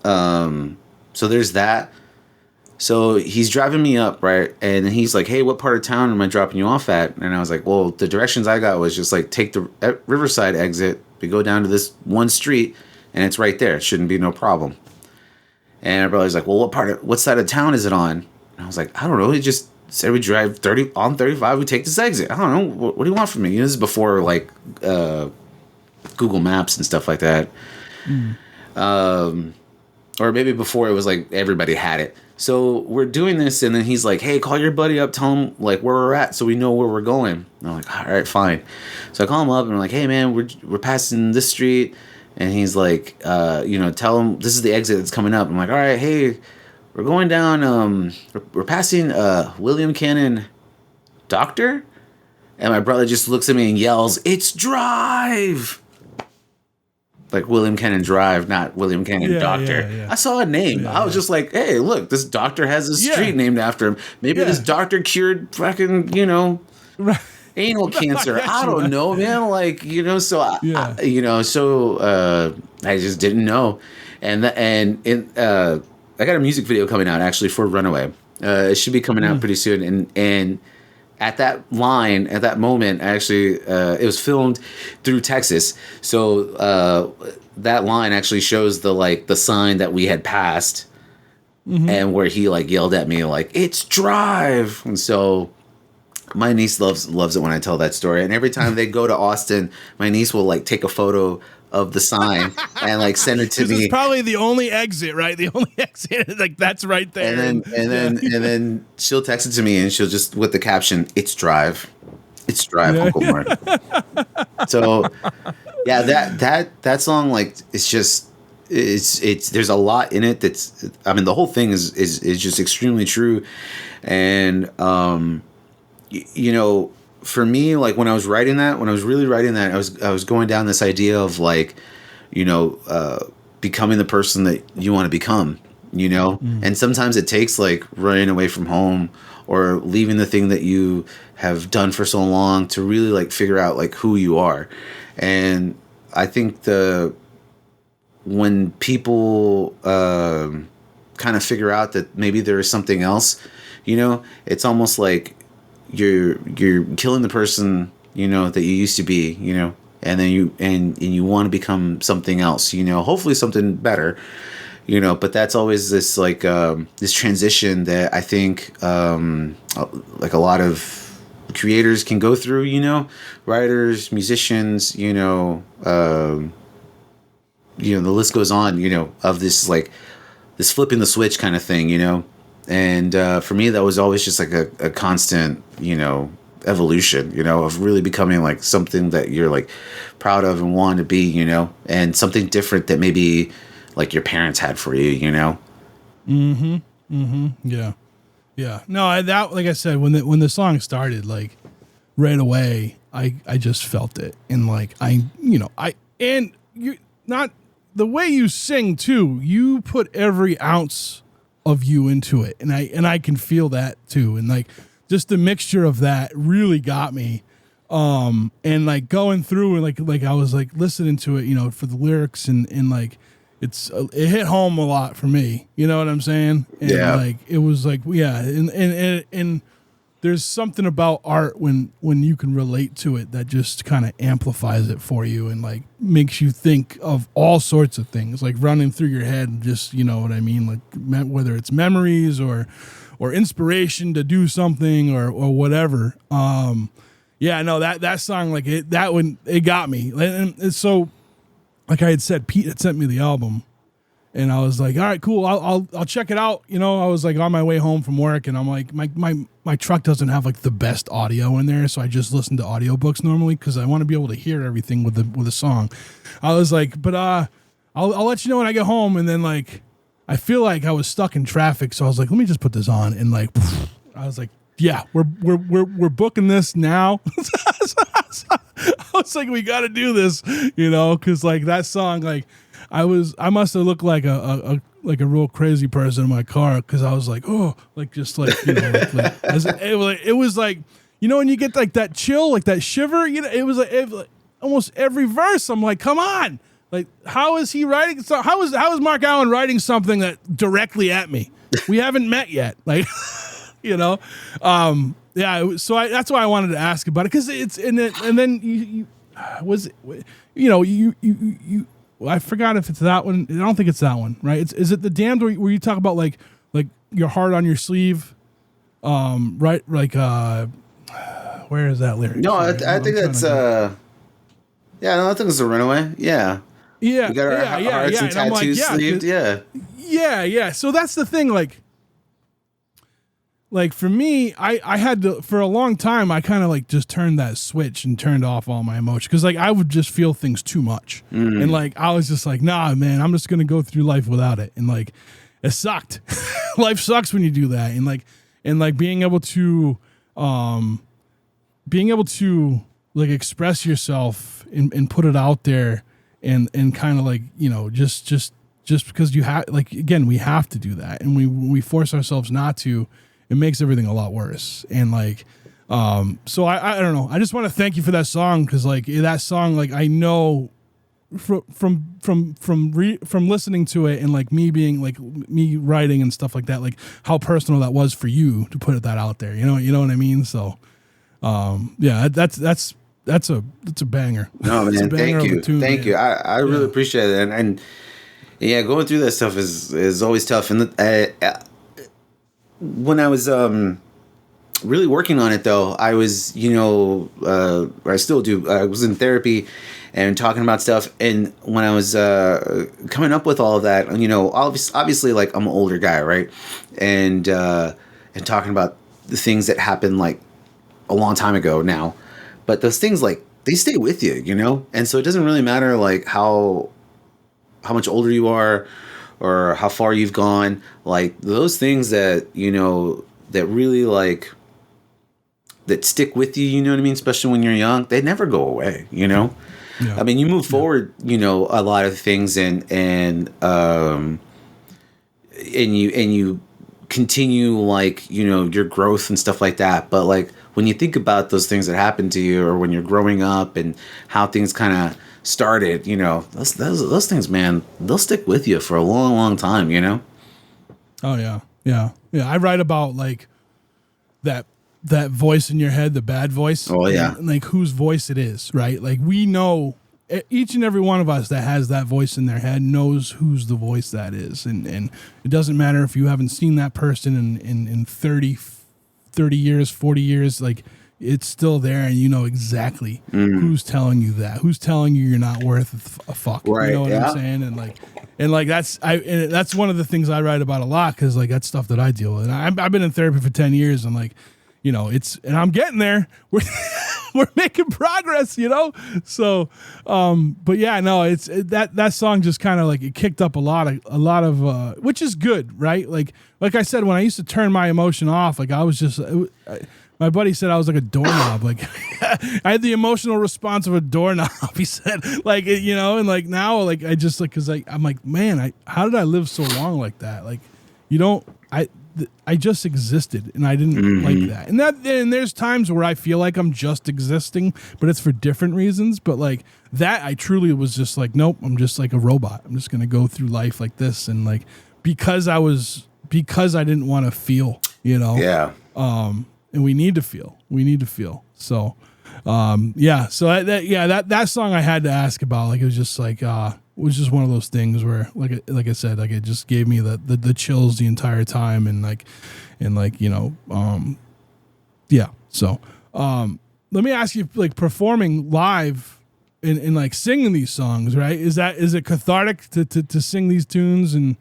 So there's that. So he's driving me up, right? And he's like, hey, what part of town am I dropping you off at? And I was like, well, the directions I got was just like take the Riverside exit. We go down to this one street, and it's right there. It shouldn't be no problem. And my brother's like, well, what side of town is it on? And I was like, I don't know. He just said we drive 35. We take this exit. I don't know. What do you want from me? This is before like Google Maps and stuff like that. Or maybe before it was like everybody had it. So we're doing this, and then he's like, hey, call your buddy up, tell him like where we're at so we know where we're going. And I'm like, all right, fine. So I call him up, and I'm like, hey, man, we're passing this street. And he's like, tell him this is the exit that's coming up. I'm like, all right, hey, we're going down, we're passing William Cannon Doctor. And my brother just looks at me and yells, it's Drive. Like William Cannon Drive, not William Cannon Doctor. Yeah. I saw a name. I was just like, hey, look, this doctor has a street named after him. Maybe this doctor cured fucking, anal cancer. I don't know, man. Like, so I just didn't know. And I got a music video coming out actually for Runaway. It should be coming out pretty soon. And at that moment, actually, it was filmed through Texas. So that line actually shows the sign that we had passed, and where he like yelled at me like, it's Drive. And so my niece loves it when I tell that story. And every time they go to Austin, my niece will like take a photo of the sign and like send it to me. This is probably the only exit, right? The only exit, like that's right there. And then she'll text it to me, and she'll just with the caption, "It's Drive, it's Drive, Uncle Mark." So, yeah, that song, like, it's just it's there's a lot in it that's, I mean, the whole thing is just extremely true, and for me, like when I was really writing that, I was going down this idea of like, becoming the person that you want to become, and sometimes it takes like running away from home or leaving the thing that you have done for so long to really like figure out like who you are. And I think when people kind of figure out that maybe there is something else, it's almost like you're killing the person that you used to be, and then you want to become something else, hopefully something better, but that's always this like this transition that I think like a lot of creators can go through, writers, musicians, the list goes on, of this like this flipping the switch kind of thing, And for me, that was always just like a constant, evolution, of really becoming like something that you're like proud of and want to be, and something different that maybe like your parents had for you, Mm-hmm. Mm-hmm. Yeah. Yeah. No, that, like I said, when the song started, like right away, I just felt it. And like, and you not the way you sing too, you put every ounce of you into it, and I can feel that too, and like just the mixture of that really got me, and like going through and like I was like listening to it, for the lyrics and like it hit home a lot for me, you know what I'm saying? And like it was like and there's something about art when you can relate to it that just kind of amplifies it for you and like makes you think of all sorts of things like running through your head, and just, you know what I mean? Like whether it's memories or inspiration to do something or whatever. That song, like it got me. And so, like I had said, Pete had sent me the album. And I was like, all right, cool. I'll check it out. I was like on my way home from work, and I'm like, my truck doesn't have like the best audio in there, so I just listen to audiobooks normally because I want to be able to hear everything with a song. I was like, but I'll let you know when I get home. And then like I feel like I was stuck in traffic, so I was like, let me just put this on. And like I was like, yeah, we're booking this now. was like, we got to do this, you know, because like that song, like I must have looked like a real crazy person in my car because I was like, oh, like just like, you know, it was like, you know, when you get like that chill, like that shiver, you know, it was like almost every verse. I'm like, come on, like how is he writing? So how is Marc-Alan writing something that directly at me? We haven't met yet, like, you know, yeah. So that's why I wanted to ask about it because it's in it, and then you was it, you know, you. I forgot if it's that one. I don't think it's that one, right? Is it the Damned where you talk about like your heart on your sleeve, right? Like where is that lyric? No, I think that's yeah, no, I think it's a Runaway. Yeah. Yeah, we got our hearts and tattoos sleeved. Yeah. So that's the thing, like for me, I had to, for a long time, I kind of like just turned that switch and turned off all my emotions because like I would just feel things too much, and like I was just like, nah, man, I'm just gonna go through life without it, and like it sucked. Life sucks when you do that, and like being able to like express yourself and put it out there, and kind of like, you know, just because you have, like, again, we have to do that, and we force ourselves not to. It makes everything a lot worse. And like, so I don't know. I just want to thank you for that song. Cause like that song, like I know from listening to it and like me being like me writing and stuff like that, like how personal that was for you to put that out there. You know what I mean? So, yeah, that's a banger. No, man, thank you. Thank you. I really appreciate it. And yeah, going through that stuff is always tough. And when I was really working on it, though, I was, you know, I still do. I was in therapy and talking about stuff. And when I was coming up with all of that, you know, obviously, like I'm an older guy, right? And talking about the things that happened like a long time ago now, but those things, like, they stay with you, you know. And so it doesn't really matter like how much older you are or how far you've gone, like those things that, you know, that really like, that stick with you, you know what I mean? Especially when you're young, they never go away, you know? Yeah. I mean, you move forward, you know, a lot of things and you continue like, you know, your growth and stuff like that. But like, when you think about those things that happened to you or when you're growing up and how things kind of started, you know, those things, man, they'll stick with you for a long, long time, you know? Oh yeah. I write about like that voice in your head, the bad voice. Oh yeah. And like whose voice it is, right? Like we know, each and every one of us that has that voice in their head knows whose the voice that is. And it doesn't matter if you haven't seen that person in 30 years, 40 years, like it's still there, and you know exactly who's telling you that, who's telling you you're not worth a fuck. Right, you know what I'm saying? And like that's one of the things I write about a lot, because like that's stuff that I deal with. And I've been in therapy for 10 years, and like, you know, and I'm getting there. We're making progress, you know. So, but yeah, no, it's that song just kind of like it kicked up a lot of which is good, right? Like I said, when I used to turn my emotion off, like I was just. My buddy said I was like a doorknob. Like I had the emotional response of a doorknob. He said, like, you know, and like now, like I just like, cause I'm like, man, how did I live so long like that? Like, you don't, I just existed, and I didn't like that. And there's times where I feel like I'm just existing, but it's for different reasons. But like that, I truly was just like, nope, I'm just like a robot. I'm just gonna go through life like this, and like because I didn't want to feel, you know. Yeah. And we need to feel. So, yeah. So that song I had to ask about. Like it was just like was just one of those things where, like I said, like it just gave me the chills the entire time, and like you know, yeah. So, let me ask you, like performing live and like singing these songs, right? Is it cathartic to sing these tunes and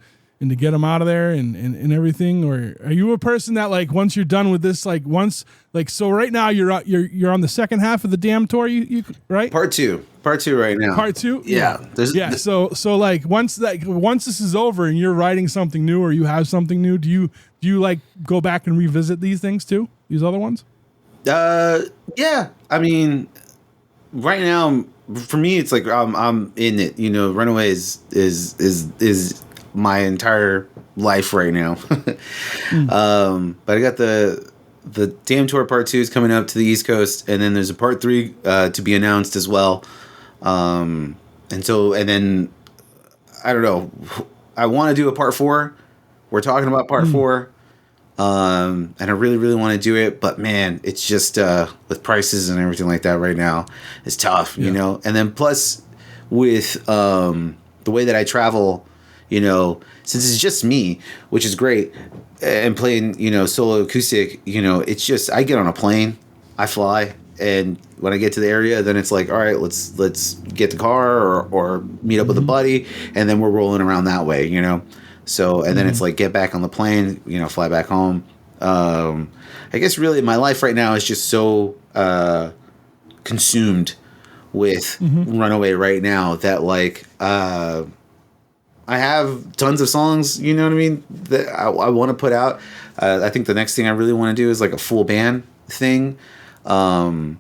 to get them out of there and everything? Or are you a person that like once you're done with this, like once, like, so right now you're on the second half of the Damn tour, you right? Part two right now. Part two? Yeah. So like once this is over and you're writing something new or you have something new, do you like go back and revisit these things too? These other ones? Yeah. I mean, right now, for me, it's like I'm in it. You know, Runaway is my entire life right now. But I got the Damn Tour Part 2 is coming up to the East Coast, and then there's a Part 3 to be announced as well. And then I don't know. I want to do a Part 4. We're talking about Part 4. And I really, really want to do it, but man, it's just with prices and everything like that right now, it's tough, you know. And then plus with the way that I travel, you know, since it's just me, which is great, and playing, you know, solo acoustic, you know, it's just I get on a plane, I fly, and when I get to the area, then it's like, all right, let's get the car or meet up with a buddy, and then we're rolling around that way, you know. So, and then it's like, get back on the plane, you know, fly back home. I guess really my life right now is just so consumed with Runaway right now that like, I have tons of songs, you know what I mean, that I want to put out. I think the next thing I really want to do is like a full band thing. But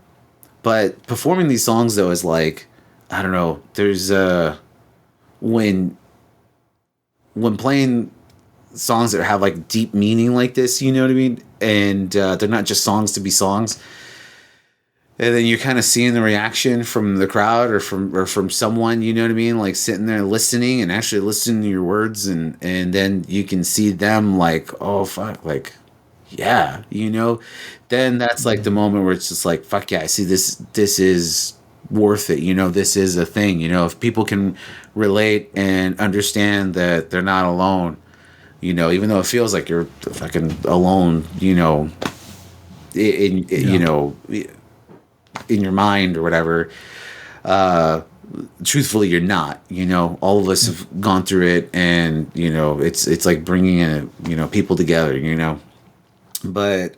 performing these songs though is like, I don't know, there's when playing songs that have like deep meaning like this, you know what I mean? And they're not just songs to be songs. And then you're kind of seeing the reaction from the crowd or from someone, you know what I mean? Like sitting there listening and actually listening to your words. And then you can see them like, oh, fuck, like, yeah, you know? Then that's like the moment where it's just like, fuck yeah, I see this is worth it, you know, this is a thing, you know, if people can relate and understand that they're not alone, you know, even though it feels like you're fucking alone, you know, you know, in your mind or whatever, truthfully you're not, you know, all of us have gone through it, and you know, it's like bringing you know, people together, you know. But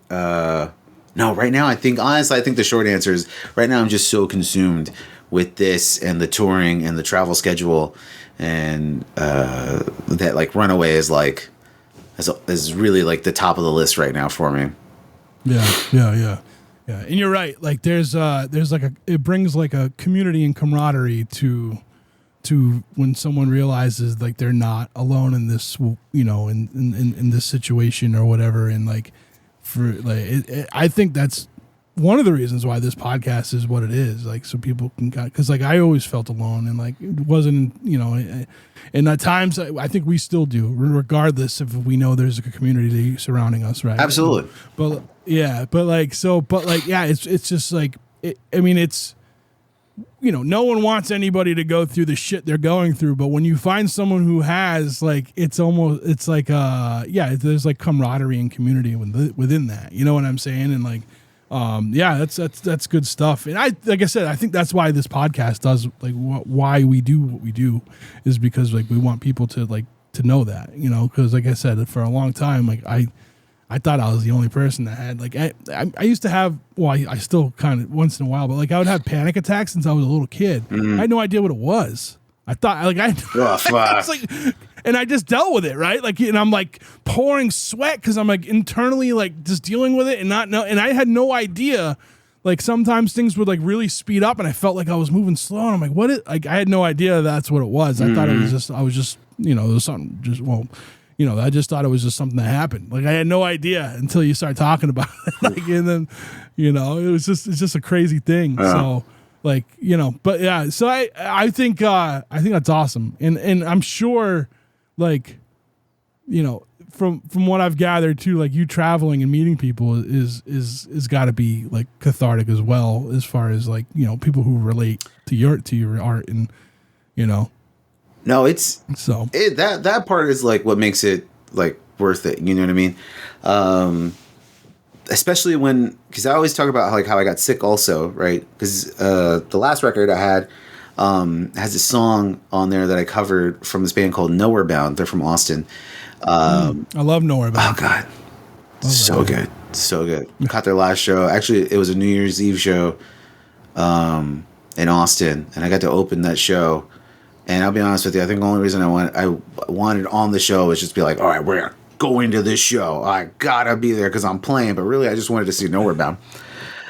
no, right now, I think the short answer is right now I'm just so consumed with this and the touring and the travel schedule, and that like Runaway is like is really like the top of the list right now for me. Yeah. And you're right. Like there's like it brings like a community and camaraderie to when someone realizes like they're not alone in this, you know, in this situation or whatever, and like. I think that's one of the reasons why this podcast is what it is, like, so people can, because like I always felt alone, and like it wasn't, you know, and at times I think we still do, regardless if we know there's a community surrounding us, right? Absolutely. But yeah, it's just like I mean, it's, you know, no one wants anybody to go through the shit they're going through, but when you find someone who has, like, it's like there's like camaraderie and community within that, you know what I'm saying? And like that's good stuff. And like I said, I think that's why this podcast does, like, why we do what we do, is because like we want people to like to know that, you know, because like I said, for a long time, like I thought I was the only person that had, like, I used to have, well, I still kind of once in a while, but like I would have panic attacks since I was a little kid. I had no idea what it was. I thought, like, oh, fuck. I was like, and I just dealt with it, right? Like, and I'm like pouring sweat because I'm like internally like just dealing with it and and I had no idea. Like sometimes things would like really speed up and I felt like I was moving slow, and I'm like, what is, like, I had no idea that's what it was. I thought it was just, I was just, you know, there was something just, well, you know, I just thought it was just something that happened. Like I had no idea until you start talking about it. Like, and then, you know, it's just a crazy thing. So like, you know, but yeah, so I think that's awesome. And I'm sure, like, you know, from what I've gathered too, like you traveling and meeting people is gotta be like cathartic as well, as far as like, you know, people who relate to your art, and, you know. No, it's so that part is like what makes it like worth it. You know what I mean? Especially because I always talk about like how I got sick also, right? Because the last record I had has a song on there that I covered from this band called Nowhere Bound. They're from Austin. I love Nowhere Bound. Oh God, so good, so good. Caught their last show. Actually, it was a New Year's Eve show in Austin, and I got to open that show. And I'll be honest with you, I think the only reason I wanted on the show was just be like, all right, we're going to this show. I gotta be there because I'm playing. But really, I just wanted to see Nowhere Bound.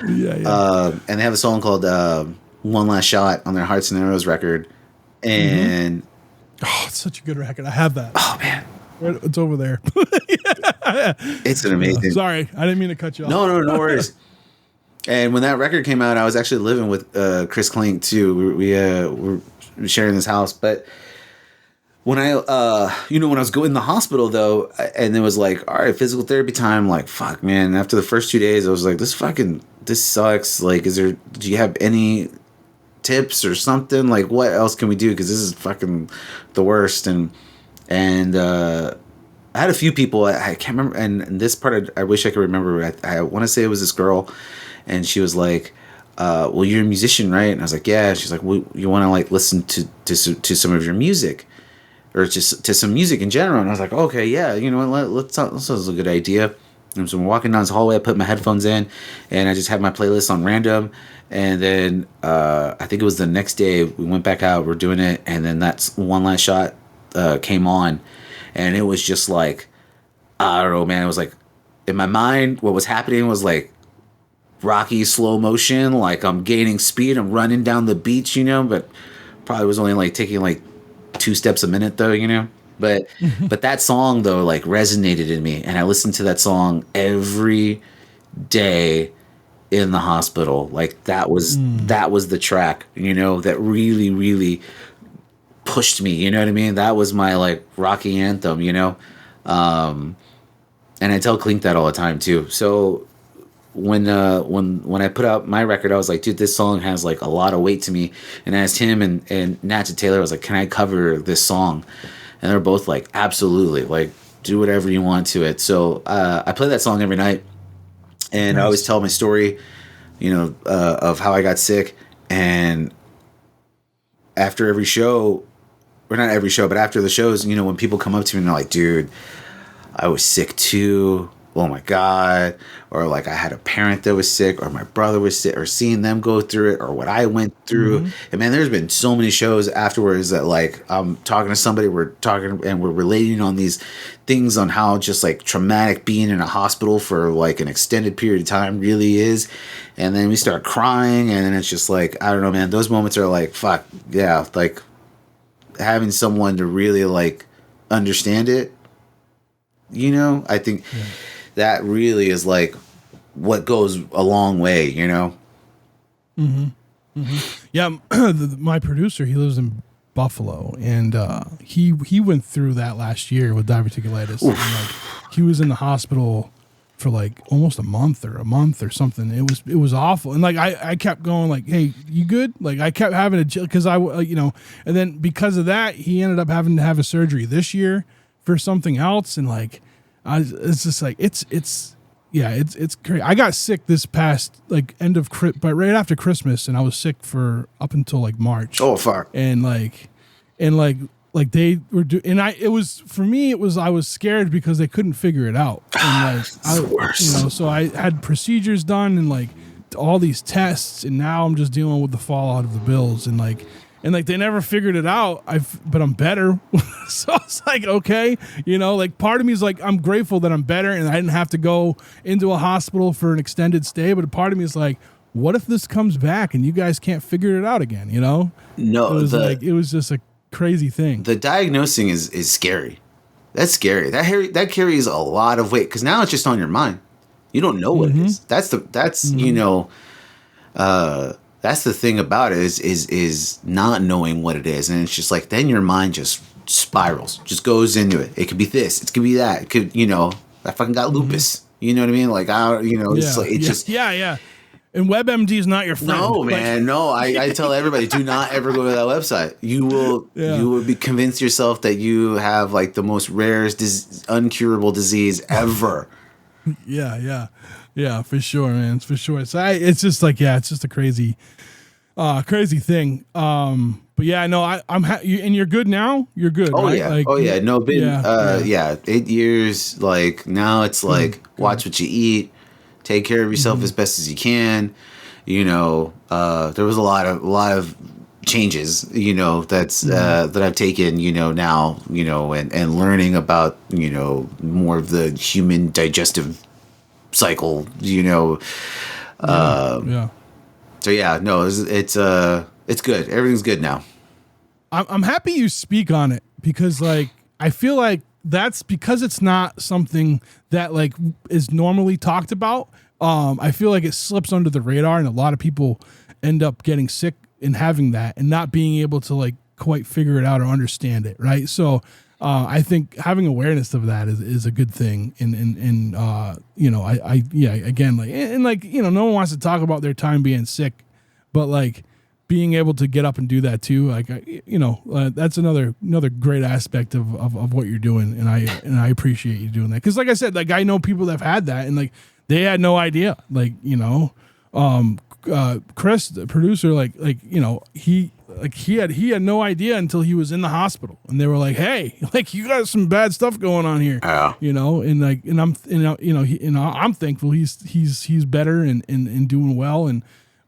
Yeah. And they have a song called One Last Shot on their Hearts and Arrows record. And Oh, it's such a good record. I have that. oh man, It's over there. it's an amazing. Sorry, I didn't mean to cut you off. No worries. And when that record came out, I was actually living with Chris Klink too. We were sharing this house. But when I when I was going in the hospital though, and it was like, all right, physical therapy time. Like, fuck, man. After the first 2 days, I was like, this sucks. Like, do you have any tips or something? Like, what else can we do? Because this is fucking the worst. And I had a few people. I can't remember. And this part, I wish I could remember. I want to say it was this girl. And she was like, well, you're a musician, right? And I was like, yeah. She's like, well, you want to like listen to some of your music, or just to some music in general? And I was like, okay, yeah. You know what? Let's talk. This is a good idea. And so I'm walking down this hallway. I put my headphones in, and I just had my playlist on random. And then I think it was the next day we went back out. We're doing it, and then that's One Last Shot came on, and it was just like, I don't know, man. It was like in my mind, what was happening was like Rocky slow motion, like I'm gaining speed, I'm running down the beach, but probably was only like taking like 2 steps a minute though, but that song though like resonated in me, and I listened to that song every day in the hospital. Like that was the track, that really, really pushed me, you know what I mean? That was my like Rocky anthem, and I tell Klink that all the time too. So when I put out my record, I was like, dude, this song has like a lot of weight to me. And I asked him and Natcha Taylor, I was like, can I cover this song? And they're both like, absolutely, like do whatever you want to it. So I play that song every night, and I always tell my story, of how I got sick. And after every show, or not every show, but after the shows, when people come up to me and they're like, dude, I was sick too. Oh my God. Or like I had a parent that was sick, or my brother was sick, or seeing them go through it, or what I went through. And man, there's been so many shows afterwards that like I'm talking to somebody, we're talking and we're relating on these things on how just like traumatic being in a hospital for like an extended period of time really is. And then we start crying, and then it's just like, I don't know, man, those moments are like, fuck yeah. Like having someone to really like understand it, I think that really is like what goes a long way, Yeah, my producer, he lives in Buffalo, and he went through that last year with diverticulitis. And, like, he was in the hospital for like almost a month or something. It was awful, and like I kept going like, hey, you good? Like I kept having to, because and then because of that, he ended up having to have a surgery this year for something else, and like it's just like it's crazy. I got sick this past like but right after Christmas, and I was sick for up until like March. Oh fuck! And they were it was I was scared because they couldn't figure it out. And like the worst. So I had procedures done and like all these tests, and now I'm just dealing with the fallout of the bills, and they never figured it out. But I'm better. So it's like, okay, like part of me is like, I'm grateful that I'm better and I didn't have to go into a hospital for an extended stay. But a part of me is like, what if this comes back and you guys can't figure it out again? No, it was just a crazy thing. The diagnosing is scary. That's scary. That carries a lot of weight, because now it's just on your mind. You don't know what it is. That's the thing about it is not knowing what it is. And it's just like, then your mind just spirals, just goes into it. It could be this, it could be that. It could, I fucking got lupus. You know what I mean? Like, it's like, it's just. Yeah. And WebMD is not your friend. No, man. No, I tell everybody, do not ever go to that website. You will be convinced yourself that you have like the most rarest, uncurable disease ever. Yeah, for sure, man. For sure. So it's just like, it's just a crazy thing. But yeah, no, I'm and you're good now. You're good. Oh right? yeah. Like, oh yeah. No, been 8 years. Like now it's like watch what you eat, take care of yourself as best as you can. There was a lot of changes, that I've taken, now, and learning about, more of the human digestive cycle, So yeah, no, it's good. Everything's good now. I'm happy you speak on it because like I feel like that's because it's not something that like is normally talked about. I feel like it slips under the radar, and a lot of people end up getting sick and having that and not being able to like quite figure it out or understand it. Right. So I think having awareness of that is a good thing. And you know, again, like, and like, you know, no one wants to talk about their time being sick, but like being able to get up and do that too. Like, you know, that's another great aspect of what you're doing. And I appreciate you doing that. Cause like I said, like I know people that have had that and like, they had no idea, like, you know, Chris, the producer, like, you know, he had no idea until he was in the hospital, and they were like, "Hey, like, you got some bad stuff going on here," you know, and like, and I'm thankful he's better and doing well, and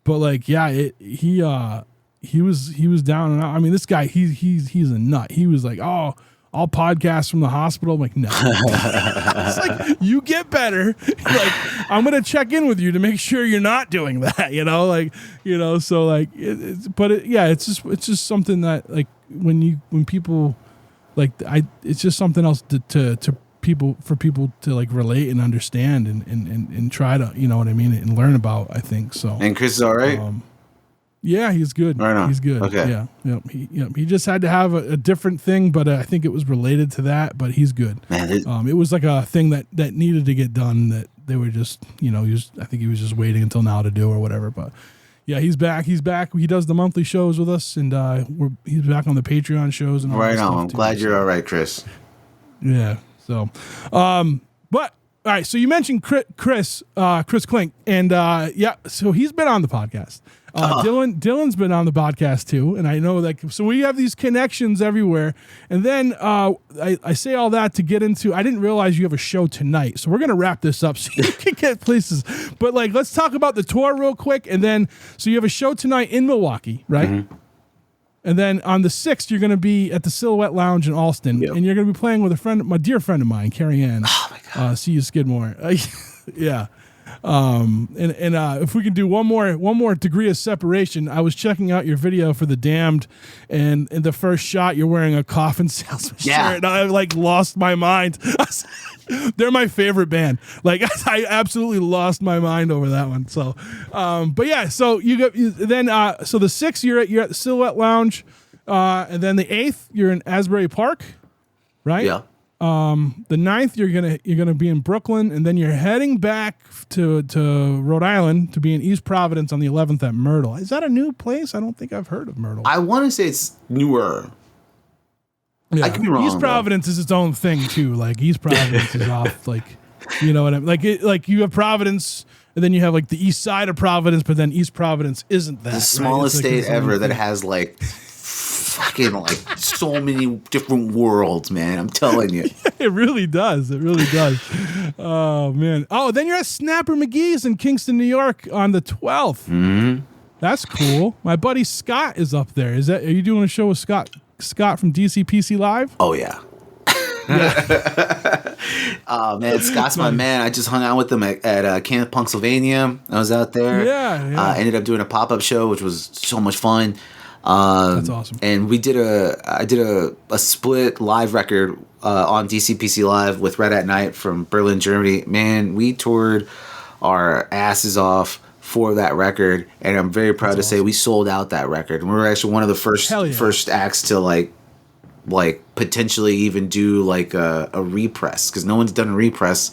but like, yeah, he was down and out. I mean, this guy, he's a nut. He was like, "Oh, I'll podcast from the hospital." I'm like, no. It's like, you get better. Like, I'm going to check in with you to make sure you're not doing that, you know? Like, you know, so like, it's just something that like when people like, it's just something else to people, for people to like relate and understand and try to, you know what I mean? And learn about, I think so. And Chris is all right? Yeah, he's good. Right on. He's good. Okay. Yeah. He just had to have a different thing, but I think it was related to that. But he's good. Man, it was like a thing that needed to get done. That they were just, you know, I think he was just waiting until now to do or whatever. But yeah, he's back. He's back. He does the monthly shows with us, and he's back on the Patreon shows and all right that on. stuff I'm too. glad you're all right, Chris. Yeah. So, but. All right, so you mentioned Chris Klink, and yeah, so he's been on the podcast. Dylan's been on the podcast too, and I know that. So we have these connections everywhere. And then I say all that to get into. I didn't realize you have a show tonight, so we're gonna wrap this up so you can get places. But like, let's talk about the tour real quick, and then so you have a show tonight in Milwaukee, right? Mm-hmm. And then on the 6th, you're going to be at the Silhouette Lounge in Alston, and you're going to be playing with my dear friend of mine, Carrie Ann. Oh my God. See you, Skidmore. Yeah. And if we can do one more degree of separation, I was checking out your video for The Damned, and in the first shot, you're wearing a Coffin Salesman shirt, and I like lost my mind. They're my favorite band. Like, I absolutely lost my mind over that one. So, but yeah, so so the 6th you're at the Silhouette Lounge, and then the 8th you're in Asbury Park, right? Yeah. The 9th you're gonna be in Brooklyn, and then you're heading back to Rhode Island to be in East Providence on the 11th at Myrtle. Is that a new place? I don't think I've heard of Myrtle. I want to say it's newer. Yeah. I could be wrong. East Providence is its own thing too. Like, East Providence is off. Like, you know what I mean? Like you have Providence, and then you have like the east side of Providence, but then East Providence isn't that. The smallest right? state ever that has like fucking like so many different worlds, man. I'm telling you. It really does. It really does. Oh man. Oh, then you're at Snapper McGee's in Kingston, New York on the 12th. Mm-hmm. That's cool. My buddy Scott is up there. Are you doing a show with Scott from DCPC Live? Oh yeah. Oh man, Scott's my man. I just hung out with him at Camp Pennsylvania. I was out there. Yeah. Ended up doing a pop-up show, which was so much fun. That's awesome. And I did a split live record on DCPC Live with Red at Night from Berlin, Germany. Man, we toured our asses off for that record, and I'm very proud to say we sold out that record. And we were actually one of the first acts to like potentially even do like a repress, because no one's done a repress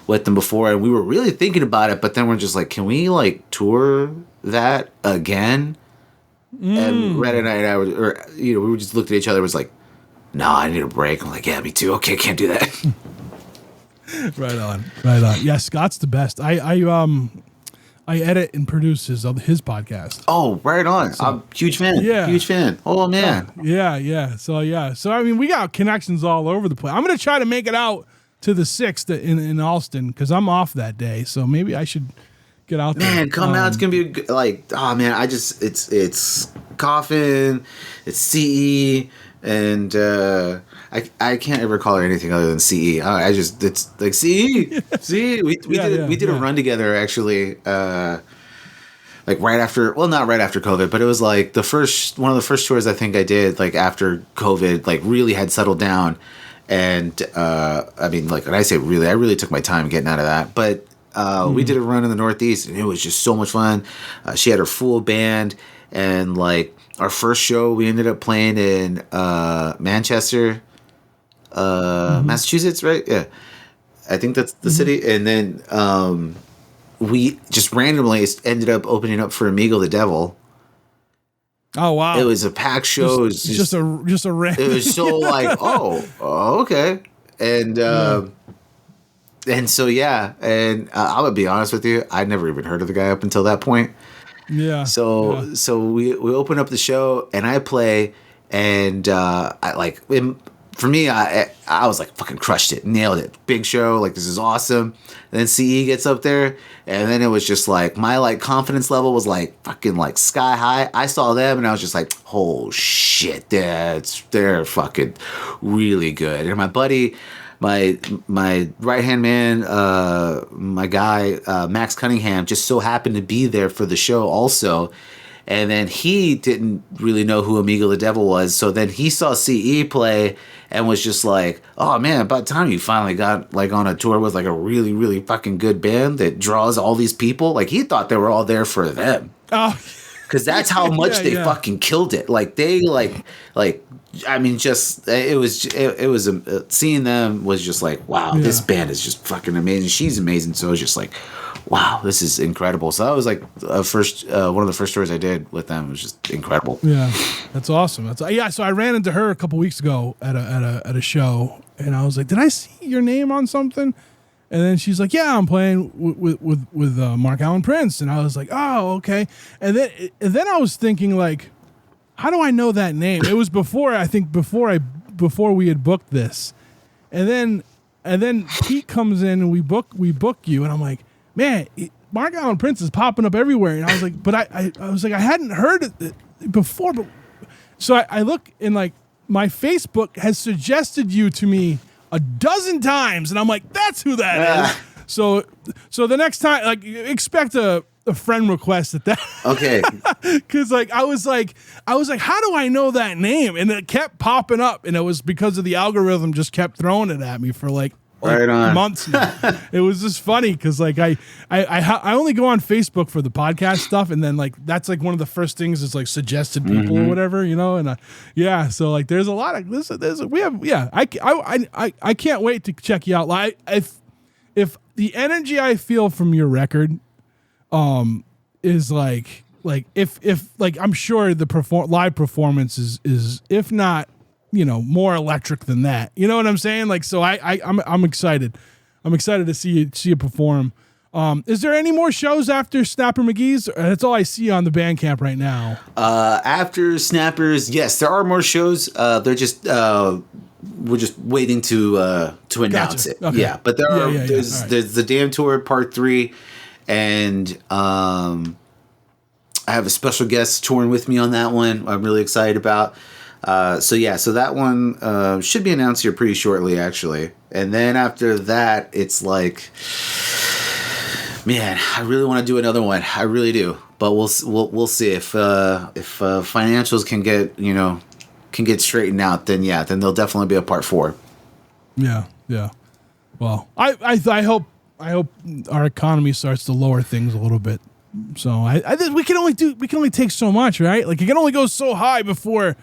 with them before, and we were really thinking about it, but then we're just like, can we like tour that again? And Red and I we just looked at each other, was like, no, I need a break. I'm like, yeah, me too. Okay, can't do that. Right on. Yeah, Scott's the best. I edit and produce his podcast. Oh, right on. So, I'm a huge fan. Yeah. Huge fan. Oh, man. Yeah. So, I mean, we got connections all over the place. I'm going to try to make it out to the 6th in Alston, because I'm off that day. So maybe I should get out there. Man, come out. It's going to be like, oh, man, it's Coffin, it's CE, and I can't ever call her anything other than CE. It's like CE. CE. We did a run together actually like right after, well, not right after COVID, but it was like one of the first tours I think I did, like after COVID, like really had settled down. And, I mean, like when I say really, I really took my time getting out of that, but, we did a run in the Northeast and it was just so much fun. She had her full band, and like our first show, we ended up playing in, Manchester, Massachusetts, right? Yeah. I think that's the city. And then, we just randomly ended up opening up for Amigo the Devil. Oh wow! It was a packed show. It was just a random. It was so like, okay, and so yeah, and I'm gonna be honest with you, I'd never even heard of the guy up until that point. Yeah. So we open up the show and I play, and for me, I was like fucking crushed it, nailed it, big show, like this is awesome. And then CE gets up there, and then it was just like my like confidence level was like fucking like sky high. I saw them and I was just like, oh shit, they're fucking really good. And my buddy, my right hand man, my guy Max Cunningham, just so happened to be there for the show also. And then he didn't really know who Amigo the Devil was. So then he saw CE play and was just like, oh man, about time you finally got like on a tour with like a really, really fucking good band that draws all these people. Like he thought they were all there for them. Oh, because that's how much they fucking killed it. Like they I mean, just it was seeing them was just like, wow, this band is just fucking amazing. She's amazing. So it was just like, wow, this is incredible. So that was like one of the first tours I did with them. It was just incredible. Yeah, that's awesome. So I ran into her a couple weeks ago at a show, and I was like, did I see your name on something? And then she's like, yeah, I'm playing with Marc-Alan Prince. And I was like, oh, okay. And then I was thinking like, how do I know that name? It was before we had booked this. And then Pete comes in and we book you, and I'm like, man, Marc-Alan Prince is popping up everywhere. And I was like, but I was like, I hadn't heard it before. But so I look, and like my Facebook has suggested you to me a dozen times, and I'm like, that's who that is. So the next time, like, expect a friend request at that. Okay. Because like I was like, how do I know that name? And it kept popping up, and it was because of the algorithm just kept throwing it at me for like right on months now. It was just funny because like I only go on Facebook for the podcast stuff, and then like that's like one of the first things is like suggested people or whatever, you know. And so like there's a lot of I can't wait to check you out. Like if the energy I feel from your record is like if like I'm sure the live performance is if not, you know, more electric than that. You know what I'm saying? Like, so I'm excited. I'm excited to see you perform. Is there any more shows after Snapper McGee's? That's all I see on the Bandcamp right now. After Snappers, yes, there are more shows. They're just we're just waiting to announce it. Okay. Yeah, but there's the Damn Tour Part 3, and I have a special guest touring with me on that one. I'm really excited about. So that one should be announced here pretty shortly, actually. And then after that, it's like, man, I really want to do another one. I really do. But we'll see if financials can get straightened out. Then there'll definitely be a part 4. Yeah. Well, I hope our economy starts to lower things a little bit. So we can only take so much, right? Like it can only go so high before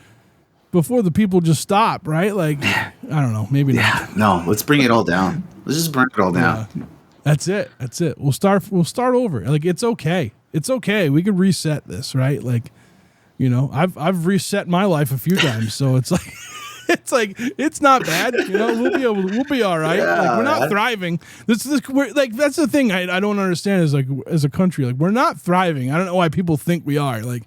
the people just stop, right? Like, I don't know, maybe not. No, let's bring it all down. Let's just burn it all down. Yeah. That's it. We'll start over. Like, it's okay. We could reset this, right? Like, you know, I've reset my life a few times, so it's like it's not bad. You know, we'll be all right. Yeah, like, we're not thriving. That's the thing I don't understand is like as a country, like we're not thriving. I don't know why people think we are. Like,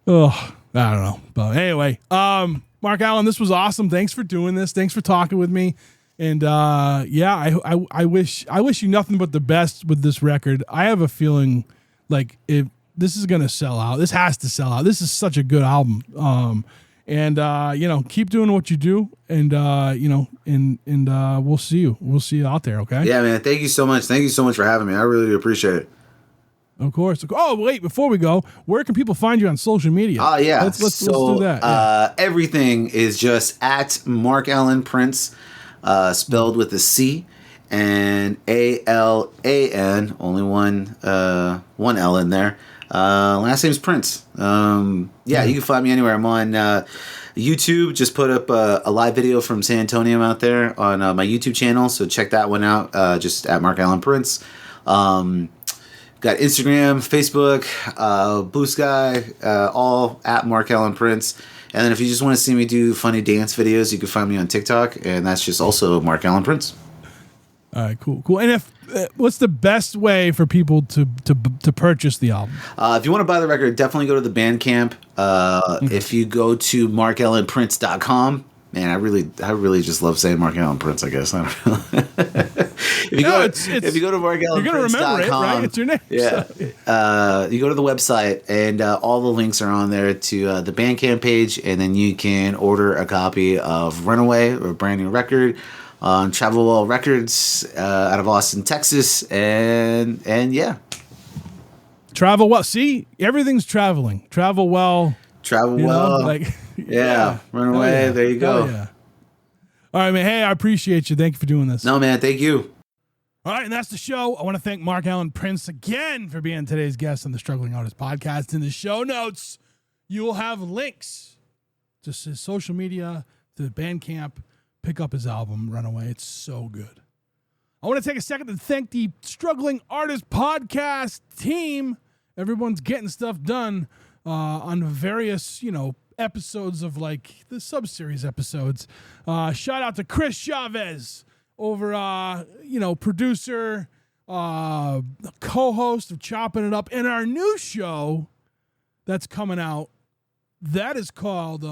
oh. I don't know. But anyway, Marc-Alan, this was awesome. Thanks for doing this. Thanks for talking with me. And I wish you nothing but the best with this record. I have a feeling like if this is gonna sell out. This has to sell out. This is such a good album. Keep doing what you do, and we'll see you. We'll see you out there, okay? Yeah, man. Thank you so much. Thank you so much for having me. I really do appreciate it. Of course. Oh, wait, before we go, where can people find you on social media? Oh, yeah. Let's do that. Yeah. Everything is just at Marc-Alan Prince, spelled with a C and ALAN, only one L in there. Last name's Prince. You can find me anywhere. I'm on YouTube. Just put up a live video from San Antonio out there on my YouTube channel, so check that one out. Just at Marc-Alan Prince. Got Instagram, Facebook, Blue Sky, all at Marc-Alan Prince. And then if you just want to see me do funny dance videos, you can find me on TikTok, and that's just also Marc-Alan Prince. All right, cool. And if what's the best way for people to purchase the album? If you want to buy the record, definitely go to the Bandcamp. If you go to marcalanprince.com, man, I really just love saying Marc-Alan Prince, I guess. I don't know. If you go to marcalanprince.com, you're going to remember it, right? It's your name. Yeah. So. You go to the website, and all the links are on there to the Bandcamp page, and then you can order a copy of Runaway, a brand new record, on Travel Well Records out of Austin, Texas. And yeah. Travel well. See, everything's traveling. Travel well. Travel well. Yeah. Runaway. Yeah. There you go. Yeah. All right, man. Hey, I appreciate you. Thank you for doing this. No, man. Thank you. All right, and that's the show. I want to thank Marc-Alan Prince again for being today's guest on the Struggling Artist Podcast. In the show notes, you will have links to his social media, to the Bandcamp. Pick up his album, Runaway. It's so good. I want to take a second to thank the Struggling Artist Podcast team. Everyone's getting stuff done on various, episodes of like the sub-series episodes. Shout out to Chris Chavez over, producer, co-host of Chopping It Up. And our new show that's coming out, that is called,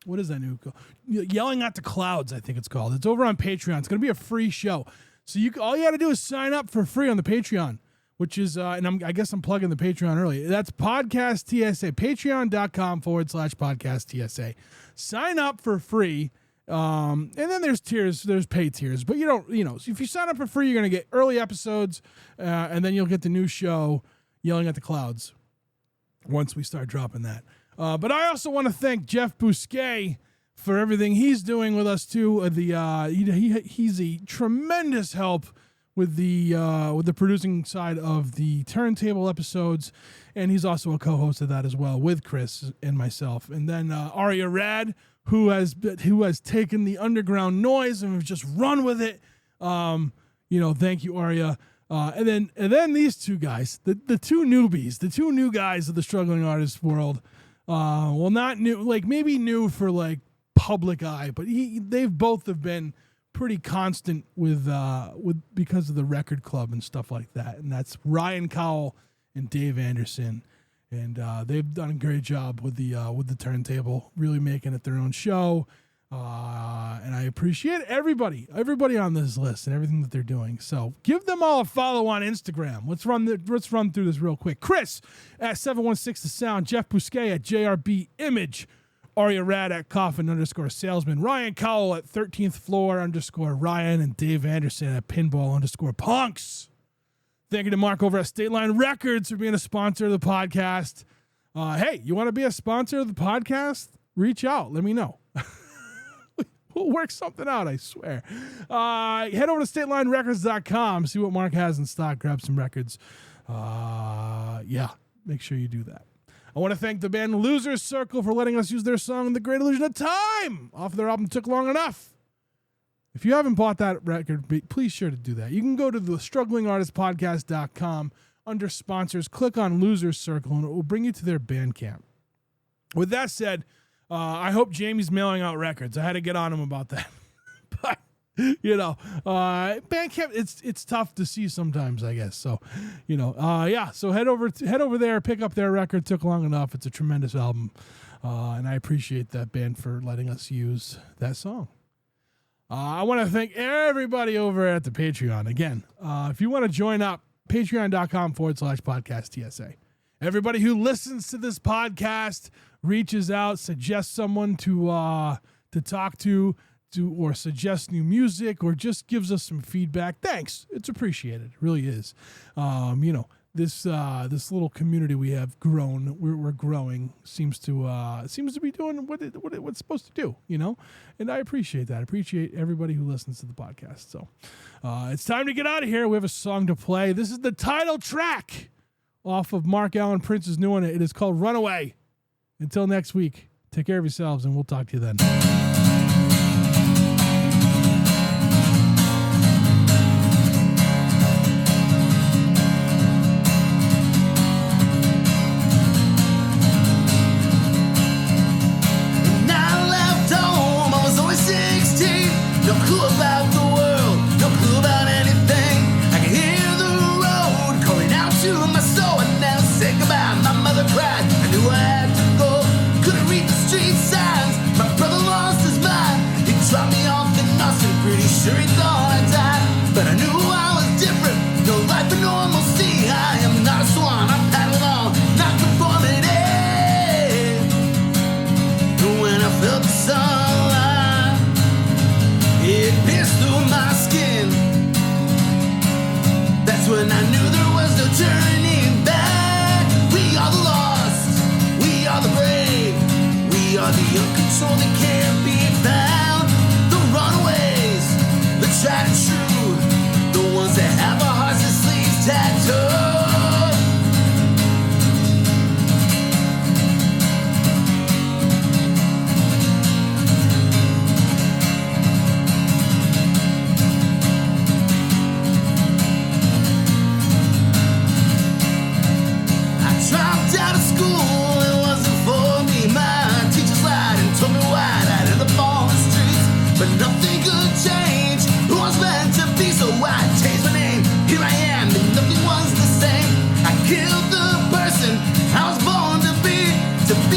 what is that new? Yelling at the Clouds, I think it's called. It's over on Patreon. It's going to be a free show. So all you got to do is sign up for free on the Patreon, which is, I guess I'm plugging the Patreon early. That's Podcast TSA, patreon.com/Podcast TSA. Sign up for free. And then there's tiers, there's paid tiers, but if you sign up for free, you're going to get early episodes, and then you'll get the new show, Yelling at the Clouds, once we start dropping that. But I also want to thank Jeff Bousquet for everything he's doing with us too. He's a tremendous help with the producing side of the Turntable episodes, and he's also a co-host of that as well with Chris and myself. And then Aria Rad, who has taken the underground noise and just run with it. Thank you, Aria. And then these two guys, the two newbies, the two new guys of the Struggling Artist world. Not new, like maybe new for like public eye, but they've both have been pretty constant with because of the record club and stuff like that. And that's Ryan Cowell and Dave Anderson. And they've done a great job with the Turntable, really making it their own show. And I appreciate everybody on this list and everything that they're doing. So give them all a follow on Instagram. Let's run through this real quick. Chris at 716 The Sound, Jeff Bousquet at JRB Image, Aria Rad at Coffin_Salesman, Ryan Cowell at 13th Floor _Ryan, and Dave Anderson at Pinball_Punks. Thank you to Mark over at State Line Records for being a sponsor of the podcast. Hey, you want to be a sponsor of the podcast? Reach out. Let me know. We'll work something out, I swear. Head over to StatelineRecords.com, see what Mark has in stock, grab some records. Make sure you do that. I want to thank the band Losers Circle for letting us use their song The Great Illusion of Time off their album Took Long Enough. If you haven't bought that record, please sure to do that. You can go to the StrugglingArtistPodcast.com under sponsors, click on Losers Circle, and it will bring you to their Bandcamp. With that said, I hope Jamie's mailing out records. I had to get on him about that. But, Bandcamp, it's tough to see sometimes, I guess. So, so head over there, pick up their record, Took Long Enough. It's a tremendous album. And I appreciate that band for letting us use that song. I want to thank everybody over at the Patreon. Again, if you want to join up, patreon.com/Podcast TSA. Everybody who listens to this podcast reaches out, suggests someone to talk to, or suggest new music, or just gives us some feedback. Thanks. It's appreciated. It really is. this little community we have grown. We're growing. Seems to be doing what it's supposed to do, you know. And I appreciate that. I appreciate everybody who listens to the podcast. So it's time to get out of here. We have a song to play. This is the title track off of Marc-Alan Prince's new one. It is called "Runaway." Until next week, take care of yourselves, and we'll talk to you then. No clue about the world, no clue about anything. I can hear the road calling out to my soul. And now say goodbye, my mother cried. I knew I had to go, couldn't read the street signs. My brother lost his mind, he dropped me off in Austin. Pretty sure he thought I died, but I knew I was different. No life of normalcy, I am not a swan. I paddle on, not conformity. When I felt the sunlight, it pierced through my skin. That's when I knew there was no turning back. We are the lost, we are the brave, we are the uncontrolled that can't be found. The runaways, the tried and true, the ones that have our hearts and sleeves tattooed. Dropped out of school, it wasn't for me. My teachers lied and told me why I'd end up on the streets. But nothing could change who I was meant to be, so I changed my name. Here I am, and nothing was the same. I killed the person I was born to be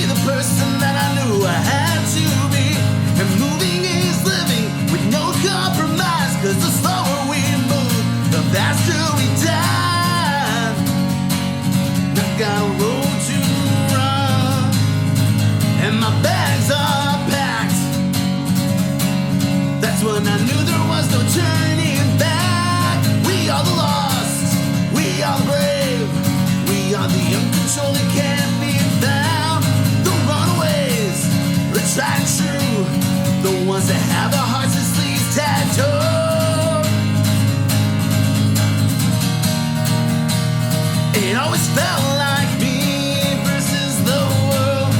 the person that I knew I had to be. And moving is living with no compromise, 'cause the slower we move, the faster we die. Got a road to run, and my bags are packed. That's when I knew there was no turning back. We are the lost, we are the brave, we are the uncontrolled that can't be found. The runaways, the tried and true, the ones that have our hearts and sleeves tattooed. It always felt like me versus the world.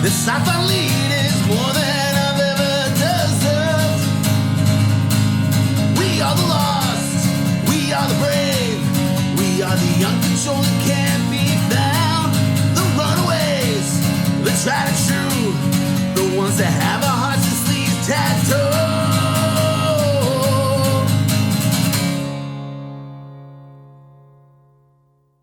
This life I lead is more than I've ever deserved. We are the lost, we are the brave, we are the uncontrolled that can't be found. The runaways, the tried and true,